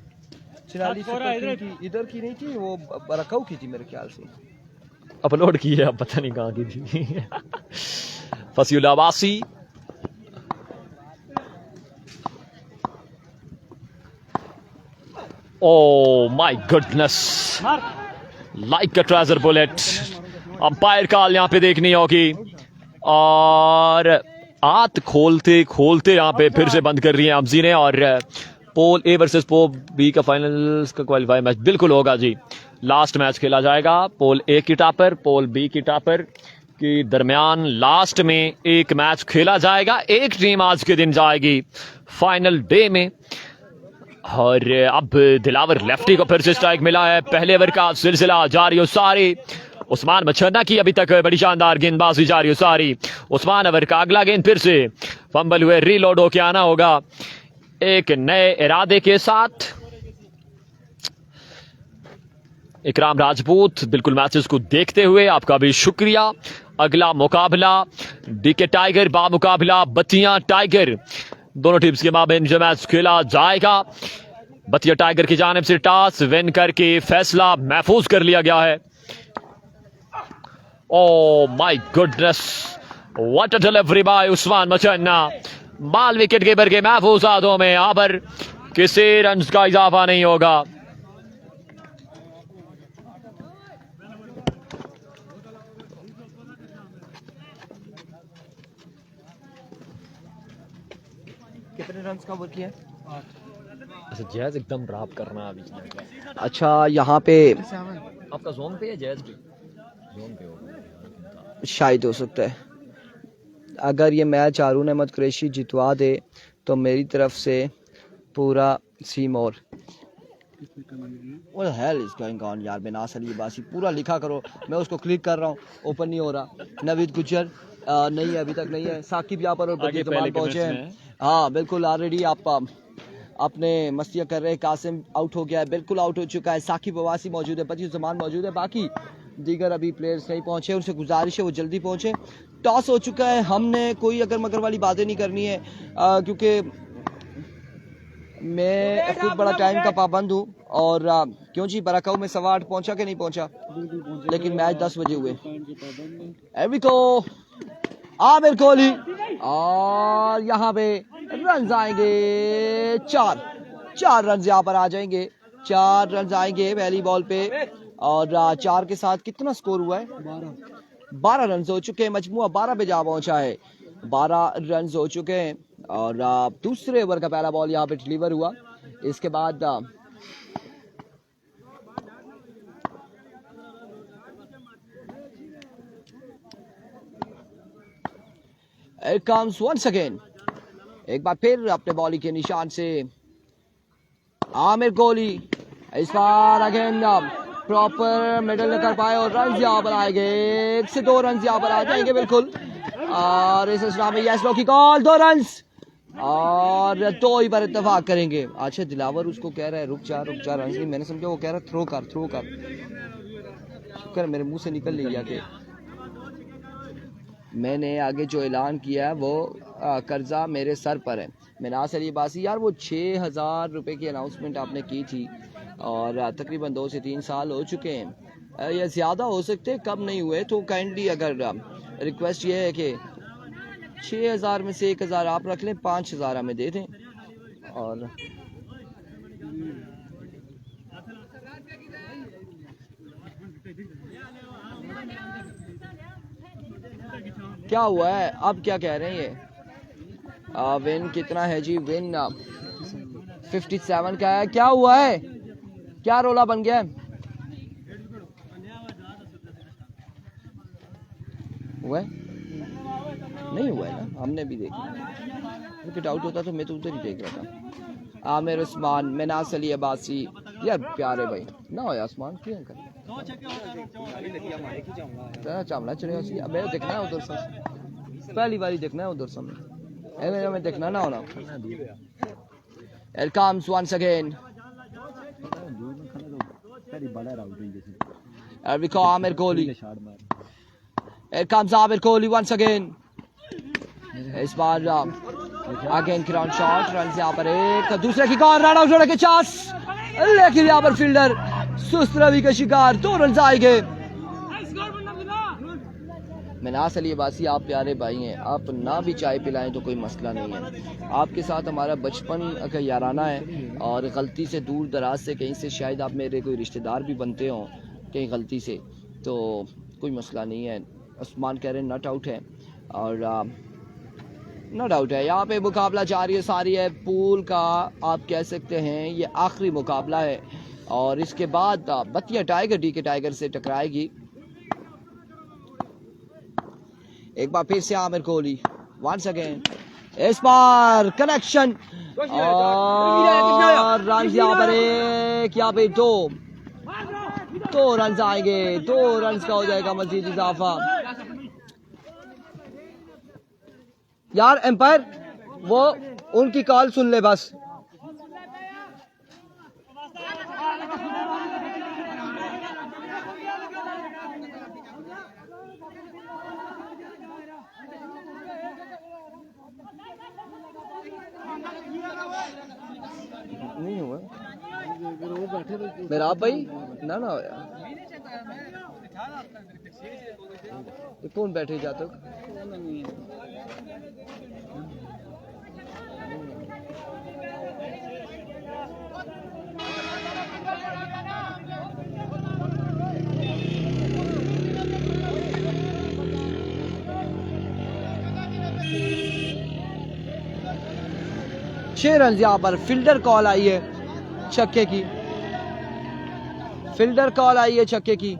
चिराली सुपर किंग की इधर की नहीं थी, वो बरकाऊ की थी मेरे ख्याल से। अपलोड की है, अब पता नहीं कहाँ की थी। फसील Abbasi Oh my goodness! Like a treasure bullet. Umpire call यहाँ पे देखनी होगी और आत खोलते खोलते यहाँ पे फिर से बंद कर रही है अमजी ने। और पोल ए वर्सेस पोल बी का फाइनल्स का क्वालिफाई मैच बिल्कुल होगा जी। लास्ट मैच खेला जाएगा पोल ए की टापर पोल बी की टापर के दरमियान। लास्ट में एक मैच खेला जाएगा, एक टीम आज के दिन जाएगी फाइनल डे में। और अब दिलावर लेफ्टी को फिर से स्ट्राइक मिला है। पहले ओवर का सिलसिला जारी सारी। उस्मान मछन्ना की अभी तक बड़ी शानदार गेंदबाजी जारी सारी। उस्मान ओवर का अगला गेंद फिर से फंबल हुए, रीलोड होके आना होगा एक नए इरादे के साथ। इकराम राजपूत बिल्कुल मैचेस को देखते हुए आपका भी शुक्रिया। अगला मुकाबला डीके टाइगर बा मुकाबला बतिया टाइगर, दोनों टीम्स के माबेन जो मैच खेला जाएगा। बतिया टाइगर की जानिब से टॉस विन करके फैसला महफूज कर लिया गया है। Oh my goodness, what a delivery by Usman Machanna. Ball wicket keeper के महफूज हाथों में, यहाँ पर किसी रन का इजाफा नहीं होगा। कितने रन का ओवर किया? अच्छा जैज एकदम ड्रॉप करना अभी। अच्छा यहाँ पे आपका जोन पे है जैज भी? जोन पे होगा शायद, हो सकता है। अगर ये मैच हारून अहमद कुरैशी जितवा दे तो मेरी तरफ से पूरा Seymour. What the hell is going on यार? बेनास अली अब्बासी पूरा लिखा करो, मैं उसको क्लिक कर रहा हूँ, ओपन नहीं हो रहा। नवीद गुज्जर नहीं है, अभी तक नहीं है। साकिब यहाँ पर और बदली जमाल पहुंचे हैं। हाँ बिल्कुल, ऑलरेडी आप अपने मस्तियाँ कर रहे हैं। कासिम आउट हो गया है, बिल्कुल आउट हो चुका है। साकिब अब्बासी मौजूद है, बदली जमान मौजूद है, बाकी दीगर अभी प्लेयर्स नहीं पहुंचे। उनसे गुजारिश है वो जल्दी पहुंचे। टॉस हो चुका है, हमने कोई अगर मगर वाली बातें नहीं करनी है क्योंकि मैं खुद बड़ा टाइम का पाबंद हूँ। और क्यों जी बराकाऊ में 8:15 पहुंचा कि नहीं पहुंचा? लेकिन मैच 10 बजे हुए। एविको आमिर कोहली और यहाँ पे रन आएंगे 4 रन यहाँ पर आ जाएंगे। 4 रन आएंगे पहली बॉल पे। और 4 के साथ कितना स्कोर हुआ है? 12 रन हो चुके हैं। मजमुआ 12 पे जा पहुंचा है। 12 रन हो चुके हैं। और दूसरे ओवर का पहला बॉल यहाँ पे डिलीवर हुआ। इसके बाद it comes once again, एक बार फिर अपने बॉलिंग के निशान से आमिर कोहली। इस बार अगेन प्रॉपर मिडल न कर पाए और रन यहाँ पर आएंगे। 1 से 2 रन यहाँ पर आ जाएंगे बिल्कुल। और इस सिलसिला में यस नो की कॉल, 2 रन और 2 ही पर इत्तेफाक करेंगे। अच्छा दिलावर उसको कह रहा है रुक जा रन नहीं, मैंने समझा वो कह रहा है थ्रो कर। शुक्र मेरे मुंह से निकल नहीं गया कि मैंने आगे जो ऐलान किया है वो कर्जा मेरे सर पर है। मिनास अली अब्बासी यार वो 6,000 रुपये की अनाउंसमेंट आपने की थी और तकरीबन 2 से 3 साल हो चुके हैं या ज़्यादा हो सकते, कम नहीं हुए। तो काइंडली अगर रिक्वेस्ट ये है कि 6,000 में से 1,000 आप रख लें, 5,000 हमें दे दें। और क्या हुआ है अब, क्या कह रहे हैं ये? विन कितना है जी? विन 57 का है। क्या हुआ है? क्या रोला बन गया है? हुआ है? नहीं हुआ है ना, हमने भी देखा। विकेट आउट होता तो मैं तो उधर ही देख रहा था। आमिर उस्मान, मिनास अली अब्बासी यार प्यारे भाई ना हो आसमान क्यों कर चावला चले मैं देखना है उधर से पहली बारी देखना है उधर से हमें देखना ना होना It comes once again and we call Amir Kohli. It comes Amir Kohli once again. इस बार अगेन ग्राउंड शॉट रन यहाँ पर एक दूसरे की कॉर्नर रन आउट होने के चांस लेकिन यहाँ पर फील्डर सुस्त रवि का शिकार 2 रन आएंगे। मनास अली अब्बासी आप प्यारे भाई हैं, आप ना भी चाय पिलाएं तो कोई मसला नहीं है। आपके साथ हमारा बचपन का याराना है और गलती से दूर दराज से कहीं से शायद आप मेरे कोई रिश्तेदार भी बनते हों कहीं गलती से, तो कोई मसला नहीं है। उस्मान कह रहे हैं नट आउट है और नो डाउट है। यहाँ पे मुकाबला जारी है सारी है पूल का, आप कह सकते हैं ये आखिरी मुकाबला है और इसके बाद बतिया टाइगर डीके टाइगर से टकराएगी। एक बार फिर से आमिर कोहली वंस अगेन, इस बार कनेक्शन और रन यहाँ पर एक, यहाँ पे 2 रन आएंगे, 2 रन का हो जाएगा मजीद इजाफा। यार एम्पायर वो उनकी कॉल सुन ले बस। नहीं हुआ मेरा भाई ना होया कौन बैठे जाते छह रन यहाँ पर फील्डर कॉल आई है छक्के की, फील्डर कॉल आई है छक्के की।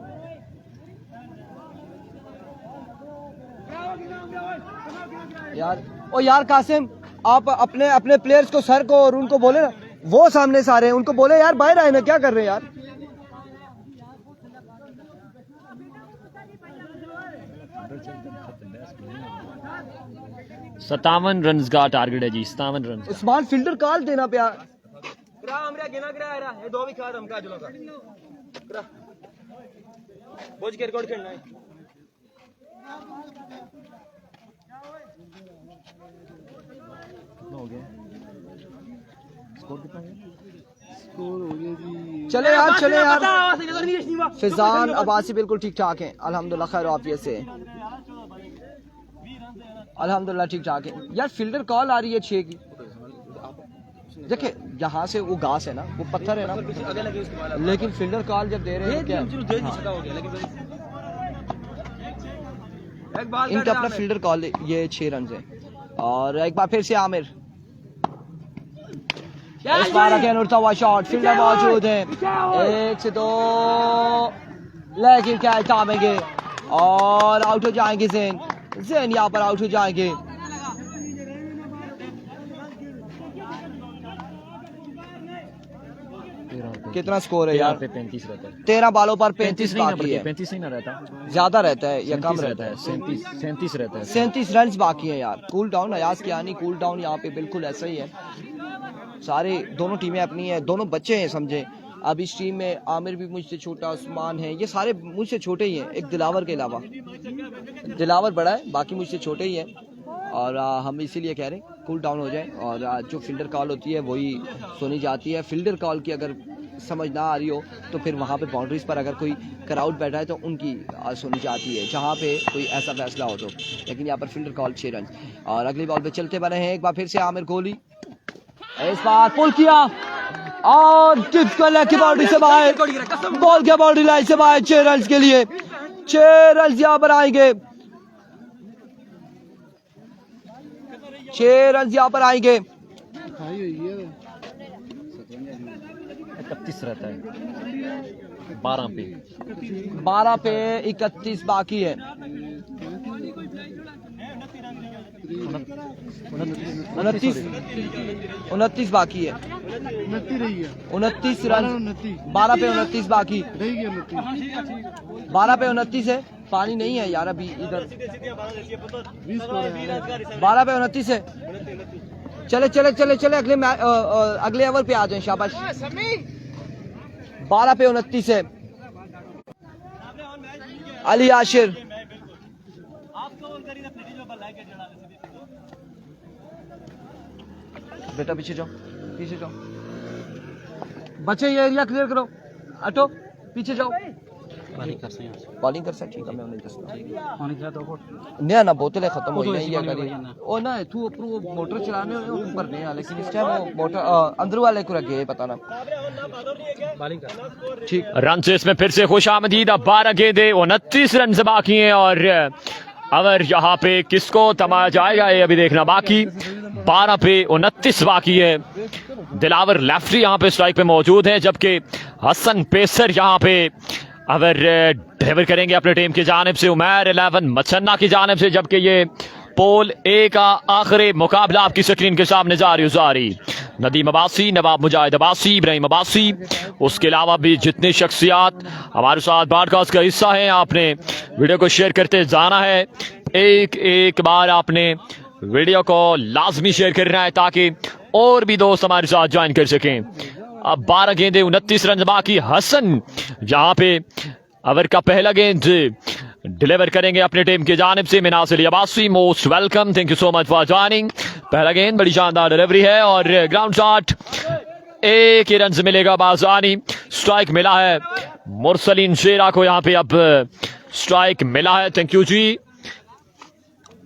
यार ओ यार कासिम आप अपने अपने प्लेयर्स को सर को और उनको बोले ना, वो सामने सारे उनको बोले यार बाहर आए ना, क्या कर रहे हैं यार। 57 रन का टारगेट है जी, 57 रन। उस्मान फील्डर कॉल देना पे चले यार चले यार। फिजान अब्बासी बिल्कुल ठीक ठाक है अल्हम्दुलिल्लाह, खैर आफियत से अल्हम्दुलिल्लाह ठीक ठाक है। यार फील्डर कॉल आ रही है 6 की, देखिए यहाँ से वो घास है ना, वो पत्थर है ना, लेकिन फील्डर कॉल जब दे रहे हैं क्या इनका अपना फील्डर कॉल ये 6 रन है। और एक बार फिर से आमिर, इस बार अगेन उड़ता हुआ शॉट, फील्डर मौजूद है, 1 से 2 लेकिन क्या थामेंगे और आउट हो जाएंगे। जैन यहाँ पर आउट हो जाएंगे। कितना स्कोर है यार? 35 रहता है। 13 बॉलों पर 35 बाकी है। 35 नहीं ना रहता, ज्यादा रहता है या कम रहता है? 37 रहता है। 37 रन बाकी है यार। कूल डाउन अयाज की आनी, कूल डाउन यहाँ पे बिल्कुल ऐसा ही है। सारे दोनों टीमें अपनी है, दोनों बच्चे हैं समझे। अब इस टीम में आमिर भी मुझसे छोटा, उस्मान है, ये सारे मुझसे छोटे ही हैं, एक दिलावर के अलावा। दिलावर बड़ा है, बाकी मुझसे छोटे ही हैं। और हम इसीलिए कह रहे हैं कूल डाउन हो जाए और जो फील्डर कॉल होती है वही सुनी जाती है। फील्डर कॉल की अगर समझ ना आ रही हो तो फिर वहाँ पे बाउंड्रीज पर अगर कोई क्राउड बैठा है तो उनकी सुनी जाती है, जहाँ पे कोई ऐसा फैसला हो तो। लेकिन यहाँ पर फील्डर कॉल 6 रन। और अगली बॉल पे चलते बने हैं। एक बार फिर से आमिर कोहली, इस बार पुल किया और टिप्स को लेके बाउंड्री से बाहर, बॉल के बाउंड्री लाइन से बाहर। 6 रन के लिए 6 रन यहाँ पर आएंगे, 6 रन यहाँ पर आएंगे। 31 रहता है, 12 पे 31 बाकी है। 29 बाकी है। 29 रन, 12 पे 29 बाकी, 12 पे 29 है। पानी नहीं है यार अभी इधर, 12 पे 29 है। चले चले चले चले अगले ओवर पे आ जाए, शाबाश। 12 पे 29 है। अली आशिर, बेटा पीछे जाओ, पीछे जाओ बच्चे, ये एरिया क्लियर करो, हटो पीछे जाओ। बॉलिंग कर सकते, ठीक है मैं उन्हें दसना नया ना बोतलें खत्म हो गई है करी ओ ना तू ऊपर मोटर चलाने ऊपर नहीं है, लेकिन इस टाइम वो मोटर अंदर वाले को रखे पता ना। ठीक, रन चेस में फिर से खुशामदीद। अब 12 गेंदे 29 रन से बाकी हैं और अगर यहाँ पे किसको थमाया जाएगा ये अभी देखना बाकी। 12 पे 29 बाकी है। दिलावर लेफ्टी यहाँ पे स्ट्राइक पे मौजूद है, जबकि हसन पेसर यहाँ पे अगर डिलीवर करेंगे अपने टीम की जानिब से उमैर 11 मछन्ना की जानिब से, जबकि ये पोल ए का आखिरी मुकाबला आपकी स्क्रीन के सामने जारी नदीम अब्बासी, नवाब मुजाहिद अब्बासी, इब्राहिम अब्बासी, उसके अलावा भी जितनी शख्सियात हमारे साथ ब्रॉडकास्ट का हिस्सा है, आपने वीडियो को शेयर करते जाना है। एक बार आपने वीडियो को लाजमी शेयर करना है ताकि और भी दोस्त हमारे साथ ज्वाइन कर सकें। अब 12 गेंदे 29 रन बाकी। हसन यहाँ पे ओवर का पहला गेंद डिलीवर करेंगे अपने टीम की जानिब से। Minas Ali Abbasi, most welcome, thank you so much for joining. पहला गेंद बड़ी शानदार डिलीवरी है और ग्राउंड शॉट, एक ही रन से मिलेगा बाजानी। स्ट्राइक मिला है मुरसलीन शेरा को, यहाँ पे अब स्ट्राइक मिला है, थैंक यू जी।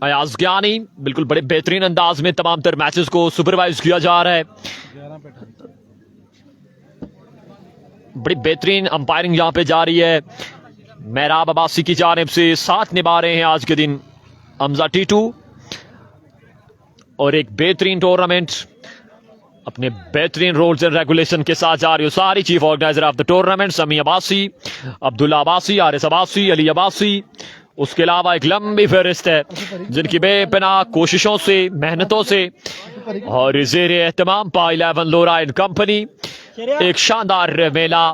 अयाज ज्ञानी, बिल्कुल बड़े बेहतरीन अंदाज में तमाम तर मैचेस को सुपरवाइज किया जा रहा है। बड़ी बेहतरीन अंपायरिंग यहाँ पे जा रही है मेहराब अब्बासी की जानिब से। साथ निभा रहे हैं आज के दिन हमजा टीटू, और एक बेहतरीन टूर्नामेंट अपने बेहतरीन रूल्स एंड रेगुलेशन के साथ जा रही हो सारी। Chief organiser of the tournament समी अब्बासी, अब्दुल्ला अब्बासी, आरिस अब्बासी, अली अब्बासी, उसके अलावा एक लंबी फहरिस्त है जिनकी बेपनाह कोशिशों से, मेहनतों से और जेर एहतमाम पाई 11 लोरा एंड कंपनी एक शानदार मेला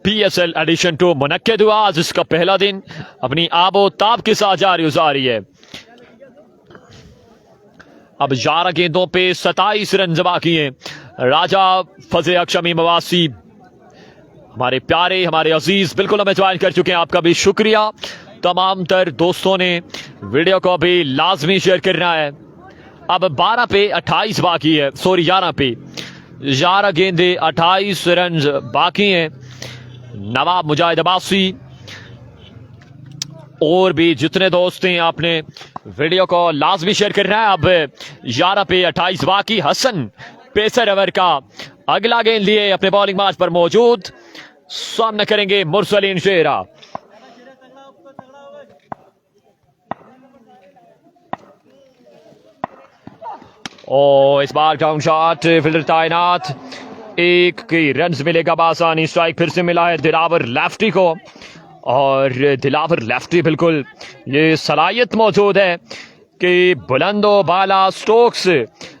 PSL एडिशन 2 मुनक्किद हुआ। आज इसका पहला दिन अपनी आबो ताब के साथ जारी है। अब 11 गेंदों पे 27 रन बाकी हैं। राजा फजे अक्षमी मवासी, हमारे प्यारे, हमारे अजीज बिल्कुल हमें ज्वाइन कर चुके हैं, आपका भी शुक्रिया। तमाम तर दोस्तों ने वीडियो को भी लाजमी शेयर करना है। अब 12 पे 28 बाकी है, सॉरी 11 पे 11 गेंदे 28 रन बाकी हैं। नवाब मुजाहिद अब्बासी और भी जितने दोस्त हैं आपने वीडियो को लाजमी शेयर करना है। अब 11 पे 28 बाकी। हसन पेसर ओवर का अगला गेंद लिए अपने बॉलिंग मार्च पर मौजूद, सामना करेंगे मुरसलीन शेरा। और इस बार ग्राउंड शॉट, फील्डर तैनात, एक की रन मिलेगा बासानी। स्ट्राइक फिर से मिला है दिलावर लेफ्टी को, और दिलावर लेफ्टी बिल्कुल ये सलाहियत मौजूद है कि बुलंदो बाला स्ट्रोक्स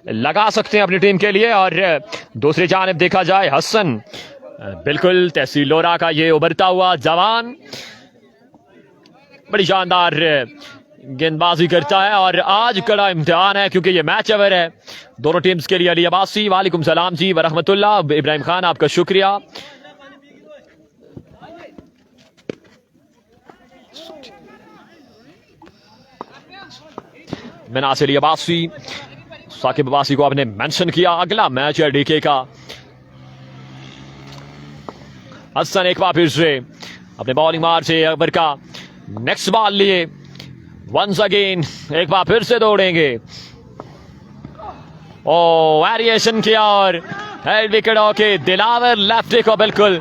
लगा सकते हैं अपनी टीम के लिए। और दूसरी जानिब देखा जाए हसन बिल्कुल तहसील लोरा का ये उभरता हुआ जवान बड़ी शानदार गेंदबाजी करता है, और आज कड़ा इम्तिहान है क्योंकि ये मैच ओवर है दोनों टीम्स के लिए। अली अब्बासी, वालेकुम सलाम जी वरहमतुल्लाह। इब्राहिम खान आपका शुक्रिया। मिनास अली अब्बासी, साकिब अब्बासी को आपने मेंशन किया। अगला मैच है डीके का। हसन एक बार फिर से अपने बॉलिंग मार से ओवर का नेक्स्ट बॉल लिए, वंस अगेन एक बार फिर से दौड़ेंगे। ओ वेरिएशन किया और हेड विकेट होके दिलावर लेफ्टी को बिल्कुल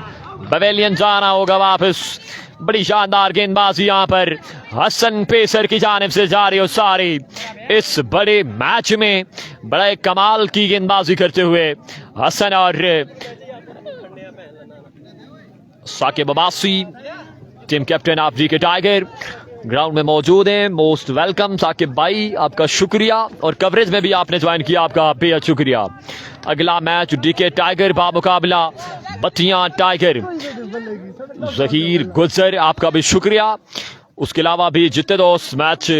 पवेलियन जाना होगा वापस। बड़ी शानदार गेंदबाजी यहां पर हसन पेसर की जानिब से जारी हो सारी। इस बड़े मैच में बड़े कमाल की गेंदबाजी करते हुए हसन और Saqib Abbasi, team captain of DK tiger, ground में मौजूद हैं। मोस्ट वेलकम साकिब भाई, आपका शुक्रिया, और कवरेज में भी आपने ज्वाइन किया, आपका बेहद शुक्रिया। अगला मैच डीके टाइगर बामुकाबला बत्तियां टाइगर। जहीर गुजर, आपका भी शुक्रिया। उसके अलावा भी जितने दोस्त मैच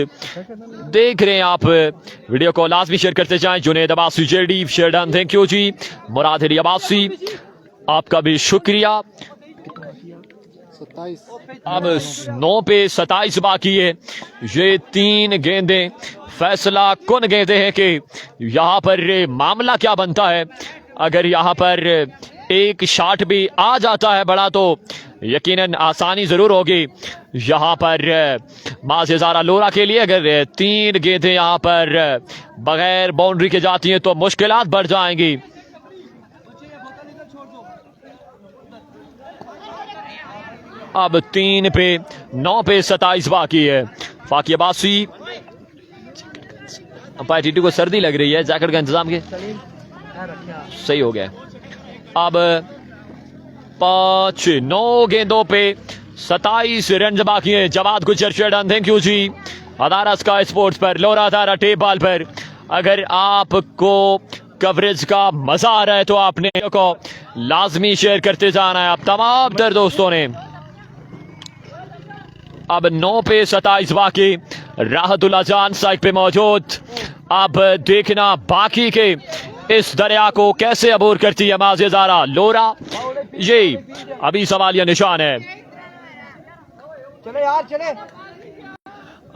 देख रहे हैं आप वीडियो को लाजमी शेयर करते जाएं। Junaid Abbasi JD Sherdan, thank you ji. Murad Ali Abbasi, आपका भी शुक्रिया। अब 9 पे 27 बाकी है। ये 3 गेंदें फैसला कुन गेंदें हैं कि यहाँ पर मामला क्या बनता है। अगर यहाँ पर एक शॉट भी आ जाता है बड़ा तो यकीनन आसानी जरूर होगी यहाँ पर माज़ेज़ारा लोरा के लिए। अगर 3 गेंदें यहाँ पर बगैर बाउंड्री के जाती हैं तो मुश्किलात बढ़ जाएंगी। अब 3 पे 9 पे 27 बाकी है। फाकी अब्बासी, अंपायर टीटू को सर्दी लग रही है, जैकेट का इंतजाम के सही हो गया। अब 5-9 गेंदों पे 27 रन बाकी है। Jawad Gujjar Sherdan, thank you ji. अदारा स्काई स्पोर्ट्स पर, लोरा अदारा टेप बाल पर। अगर आपको कवरेज का मजा आ रहा है तो आपने को लाजमी शेयर करते जाना है आप तमाम तर दोस्तों ने। अब 9 पे 27 बाकी। राहतुल्ला जान साइड पे मौजूद। अब देखना बाकी के इस दरिया को कैसे अबूर करती है माज़ेज़ारा लोरा। ये अभी सवालिया निशान है। चले यार चले।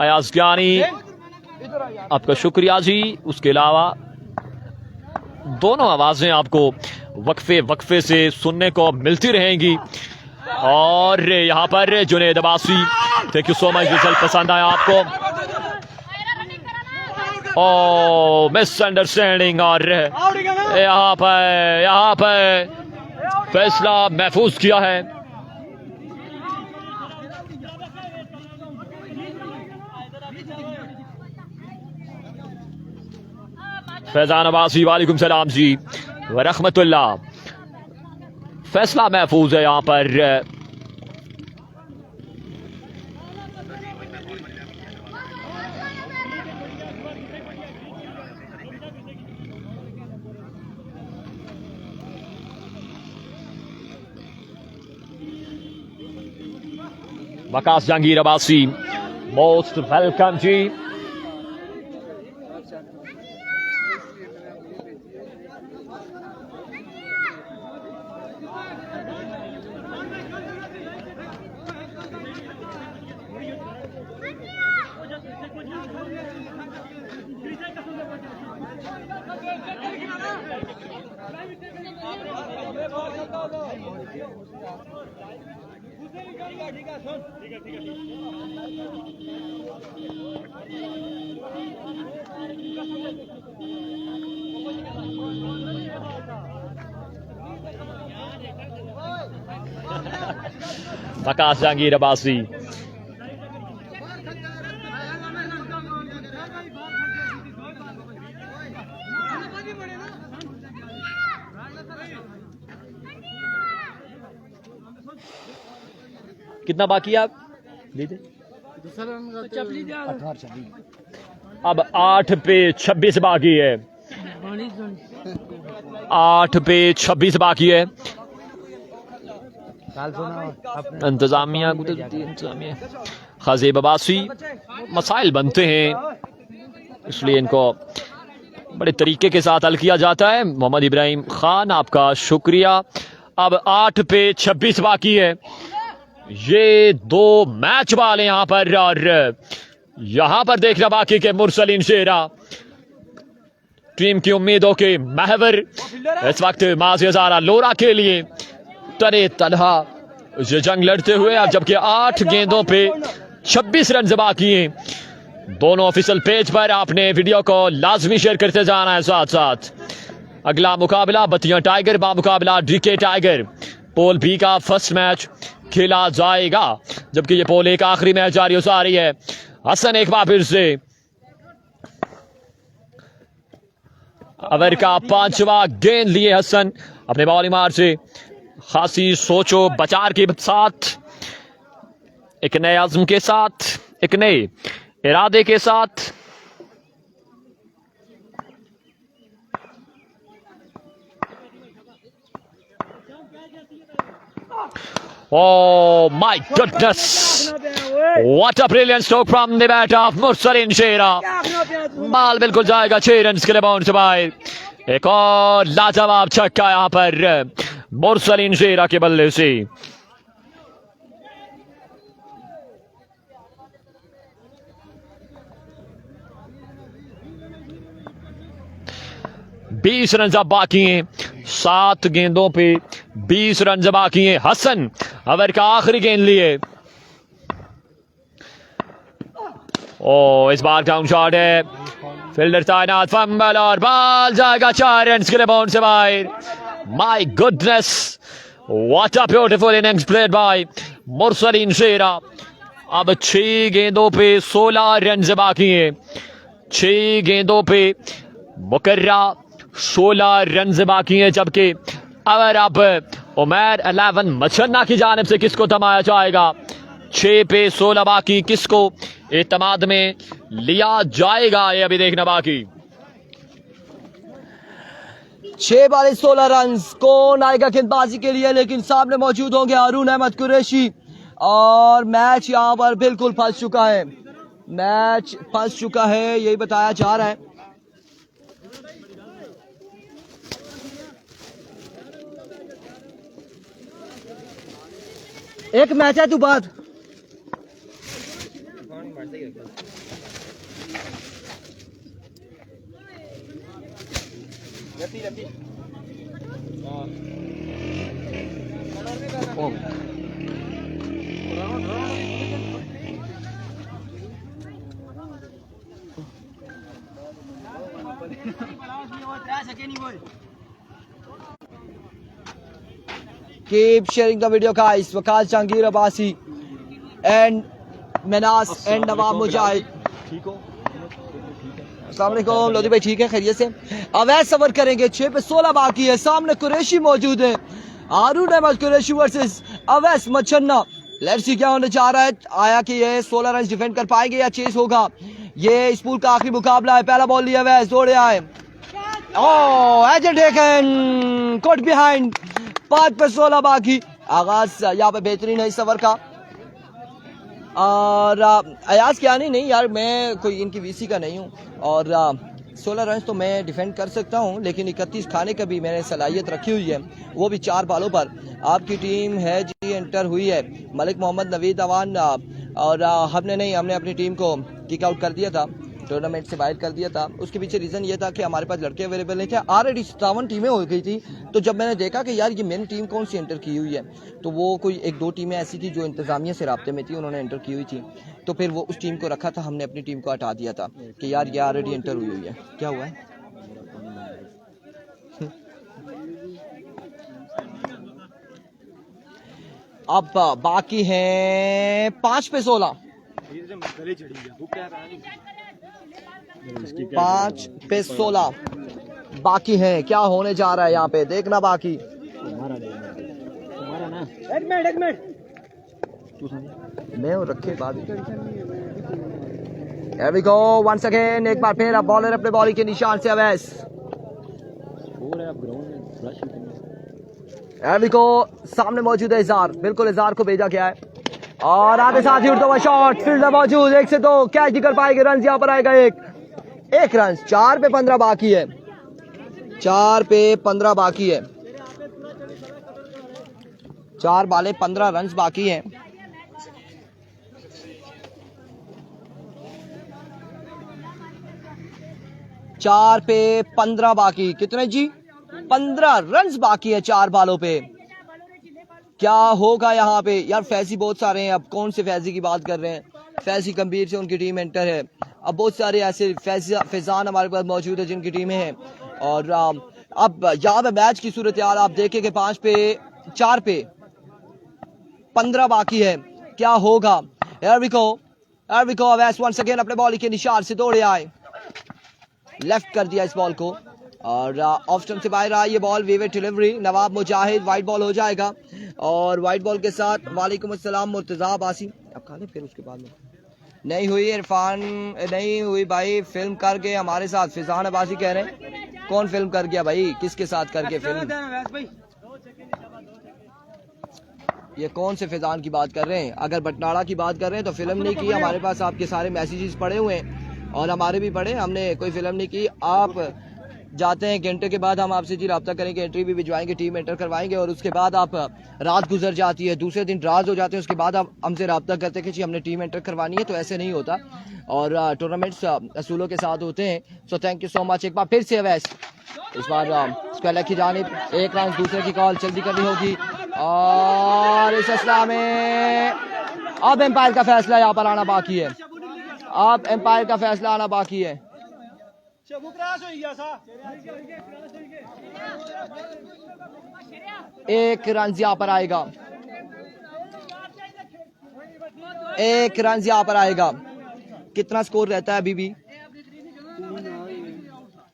अयाज ज्ञानी, आपका शुक्रिया जी। उसके अलावा दोनों आवाजें आपको वक्फे वक्फे से सुनने को मिलती रहेंगी। और यहाँ पर Junaid Abbasi, thank you so much. Result पसंद आया आपको? ओ मिसअंडरस्टैंडिंग, और यहाँ पर फैसला महफूज किया है। फैजान अब्बासी, वालेकुम सलाम जी व रहमतुल्लाह। फैसला महफूज है यहाँ पर। वकास जहांगीर अब्बासी, मोस्ट वेलकम जी। वकास जहांगीर अब्बासी, कितना बाकी है आप लीजिए? अब 8 पे 26 बाकी है। 8 पे 26 बाकी है। इंतजामिया खाजिब अब्बासी, मसाइल बनते हैं इसलिए इनको बड़े तरीके के साथ हल किया जाता है। मोहम्मद इब्राहिम खान, आपका शुक्रिया। अब 8 पे 26 बाकी है। ये 2 मैच वाले यहाँ पर, और यहाँ पर देखना बाकी के मुरसलीन शेरा टीम की उम्मीदों के महवर इस वक्त माज़ेज़ारा लोरा के लिए तरे तनहा ये जंग लड़ते हुए। अब जबकि 8 गेंदों पे 26 रन बाकी हैं। दोनों ऑफिशियल पेज पर आपने वीडियो को लाजमी शेयर करते जाना है। साथ साथ अगला मुकाबला बत्तियां टाइगर बामुकाबला डीके टाइगर। पोल बी का फर्स्ट मैच खेला जाएगा, जबकि ये पोल एक आखिरी मैच जारी हो जा रही है। हसन एक बार फिर से ओवर का 5वां गेंद लिए हसन अपने बॉलिंग मार से खासी सोचो बचार के साथ, एक नए आज़म के साथ एक नए इरादे के साथ। Oh my goodness! What a brilliant stroke from the bat of Mursalin Shera. बाल बिल्कुल जाएगा 6 रन के लिए बाउंस बाहर। एक और लाजवाब छक्का यहां पर मुरसलिन शेरा के बल्ले से। बीस रन अब बाकी हैं, 7 गेंदों पे 20 रन बाकी हैं। हसन ओवर का आखिरी गेंद लिए। ओ इस बार काउंट शॉट है, फील्डर तैनात, फंबल और बॉल जाएगा 4 रन के लिए बाउंड से बाहर। My goodness, what a beautiful innings played by Mursalin Shera. अब 6 गेंदों पे 16 रन बाकी हैं। 6 गेंदों पे मुकर्रा 16 रन बाकी हैं, जबकि अगर अब उमैर 11 मछन्ना की जानिब से किसको थमाया जाएगा? 6 पे 16 बाकी, किसको एतमाद में लिया जाएगा ये अभी देखना बाकी। 6 बाल 16 रन। कौन आएगा गेंदबाजी के लिए? लेकिन सामने मौजूद होंगे हारून अहमद कुरैशी और मैच यहां पर बिल्कुल फंस चुका है। मैच फंस चुका है, यही बताया जा रहा है। एक मैच है तू बात। Keep sharing the video guys. Wakal Jahangir Abbasi and Manas and Nawab Mujahid. अस्सलाम वालेकुम लोधी भाई, ठीक है, खैरियत से? अवैध सफर करेंगे। 6 पे 16 बाकी है। सामने कुरैशी मौजूद है, Haroon Ahmed Qureshi versus Awais Machanna. Let's see क्या होने जा रहा है। आया कि ये 16 रन डिफेंड कर पाएंगे या चेस होगा? ये इस पूल का आखिरी मुकाबला है। पहला बॉल लिया अवैस, दौड़े आए। ओह एजेंट टेकन, कट बिहाइंड। 5 पे 16 बाकी। आगाज यहाँ पे बेहतरीन है इस सफर का। और अयाज क्या नहीं यार, मैं कोई इनकी वीसी का नहीं हूँ और 16 रन तो मैं डिफेंड कर सकता हूँ, लेकिन 31 खाने का भी मैंने सलाहियत रखी हुई है, वो भी 4 बालों पर। आपकी टीम है जी एंटर हुई है मलिक मोहम्मद नवीद अवान और हमने अपनी टीम को किक आउट कर दिया था, टूर्नामेंट से बाहर कर दिया था। उसके पीछे रीज़न ये था कि हमारे पास लड़के अवेलेबल नहीं थे। ऑलरेडी 57 टीमें हो गई थी, तो जब मैंने देखा कि यार ये मेरी टीम कौन सी एंटर की हुई है, तो वो कोई 1-2 टीमें ऐसी थी जो इंतज़ामिया से राब्ते में थी, उन्होंने एंटर की हुई थी, तो फिर वो उस टीम को रखा था, हमने अपनी टीम को हटा दिया था कि यार ये ऑलरेडी एंटर हुई है। क्या हुआ है? अब बाकी हैं 5 पे 16। 5 पे 16 बाकी हैं। क्या होने जा रहा है यहाँ पे देखना बाकी। एक मिनट मैं रखे बाद। Here we go once again। एक बार फिर अब बॉलर अपने बॉलिंग के निशान से अवैस। Here we go, सामने मौजूद है इज़ार, बिल्कुल इज़ार को भेजा गया है और आगे साथ ही उड़ता हुआ शॉट, फील्डर मौजूद, 1 से 2 कैच निकल पाएंगे। रन यहाँ पर आएगा एक रन। 4 पे 15 बाकी है। 4 पे 15 बाकी है। 4 बाले 15 रन बाकी हैं। चार पे 15 बाकी। कितने जी? 15 रन बाकी है 4 बालों पे। क्या होगा यहाँ पे यार? फैजी बहुत सारे हैं, अब कौन से फैजी की बात कर रहे हैं? फैजी गंभीर से उनकी टीम एंटर है। अब बहुत सारे ऐसे फैजान हमारे पास मौजूद है जिनकी टीमें हैं। और अब यहाँ पे मैच की सूरत हाल आप देखें कि 4 पे 15 बाकी है। क्या होगा? Here we go Awais once again अपने बॉल के निशान से दौड़े आए, लेफ्ट कर दिया इस बॉल को और ऑफ स्टंप से बाहर आई ये बॉल। वेवेट डिलीवरी, नवाब मुजाहिद, वाइट बॉल हो जाएगा और वाइट बॉल के साथ वालेकुम अस्सलाम मुर्तजा अब्बासी। अब खा ले फिर उसके बाद में नहीं हुई इरफान, नहीं हुई भाई। फिल्म करके हमारे साथ फिजान अब्बासी कह रहे हैं। कौन फिल्म कर गया भाई? किसके साथ करके फिल्म? ये कौन से फिजान की बात कर रहे हैं? अगर बटनाड़ा की बात कर रहे हैं तो फिल्म नहीं की। हमारे पास आपके सारे मैसेजेस पड़े हुए हैं और हमारे भी पड़े। हमने कोई फिल्म नहीं की। आप जाते हैं, घंटे के बाद हम आपसे जी रब्ता करेंगे, एंट्री भी भिजवाएंगे, टीम एंटर करवाएंगे और उसके बाद आप रात गुजर जाती है, दूसरे दिन रात हो जाते हैं, उसके बाद आप हमसे रब्ता करते हैं कि जी हमने टीम एंटर करवानी है। तो ऐसे नहीं होता और टूर्नामेंट्स असूलों के साथ होते हैं। So thank you so much. एक बार फिर से अवैस इस बार स्क्वायर की जानिब एक रन, दूसरे की कॉल जल्दी करनी होगी और इस असला में अब एम्पायर का फैसला यहाँ पर आना बाकी है। अब एम्पायर का फैसला आना बाकी है। एक रन यहाँ पर आएगा, एक रन यहाँ पर आएगा। कितना स्कोर रहता है अभी भी?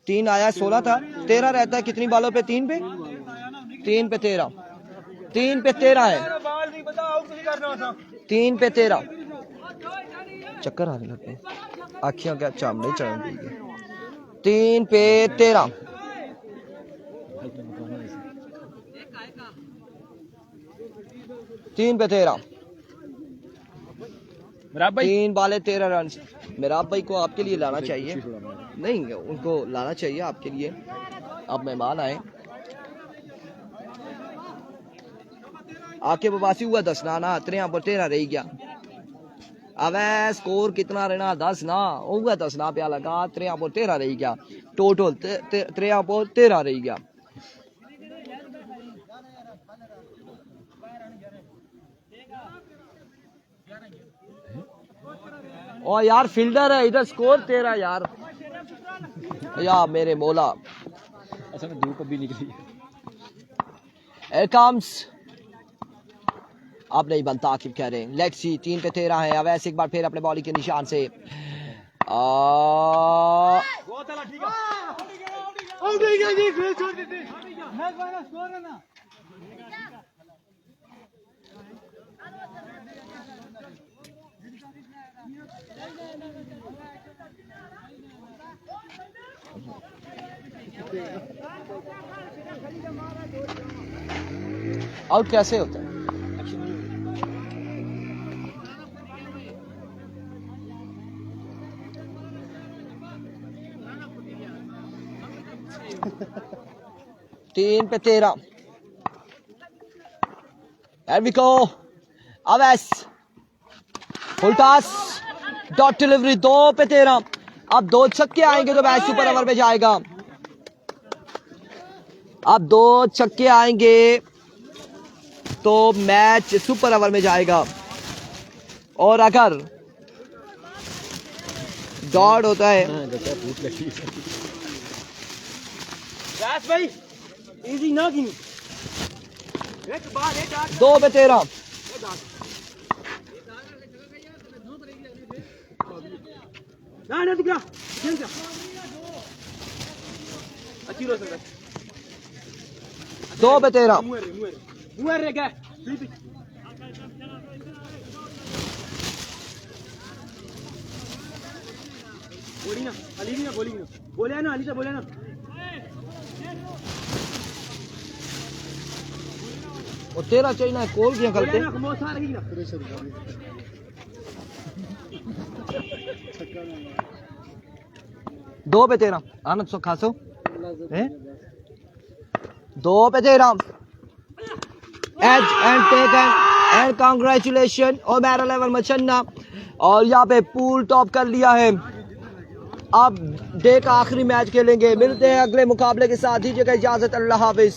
3 आया, 16 था, 13 रहता है। कितनी बॉलों पे? 3 पे 13, 3 पे 13 है, 3 पे 13। चक्कर आने लगते हैं, आँखियों क्या चामड़े चढ़ गई है। 3 पे 13, 3 पे 13, 3 बाले 13 रन। मिराब भाई को आपके लिए लाना चाहिए, नहीं उनको लाना चाहिए आपके लिए। अब मेहमान आए, आके बबासी हुआ 10 ना 13 रह गया। अब स्कोर कितना रहना? 10 ना हुआ, 10 ना पे लगा, 13 रह गया। टोटल 13 रह गया। और यार फील्डर है इधर, स्कोर 13 यार। या मेरे मौला, असल में धूप भी निकली। Here comes, अब नहीं बनता आकिब कह रहे हैं। लेट्स सी, 3 पे 13 है। अब ऐसे एक बार फिर अपने बॉलिंग के निशान से आउट कैसे होता है? तीन पे 13। There we go. Awais full toss, dot delivery, 2 पे 13। अब 2 छक्के आएंगे तो मैच सुपर ओवर में जाएगा। अब 2 छक्के आएंगे तो मैच सुपर ओवर में जाएगा। और अगर डॉट होता है भाई इजी ना की 2 पे 13। ना ना दिखा अच्छी रोज 2 पे 13। मुएर क्या बोली ना अली ना बोली ना बोले ना अली से बोले ना और 13 चाहिए ना कोल किया करते। दो पे 13 आनंद सो खासो 2 पे 13 edge and taken and congratulation ओमेरा लेवल मचन्ना। और यहाँ पे पूल टॉप कर लिया है। अब डे का आखिरी मैच खेलेंगे। मिलते हैं अगले मुकाबले के साथ। दीजिएगा इजाजत, अल्लाह हाफिज।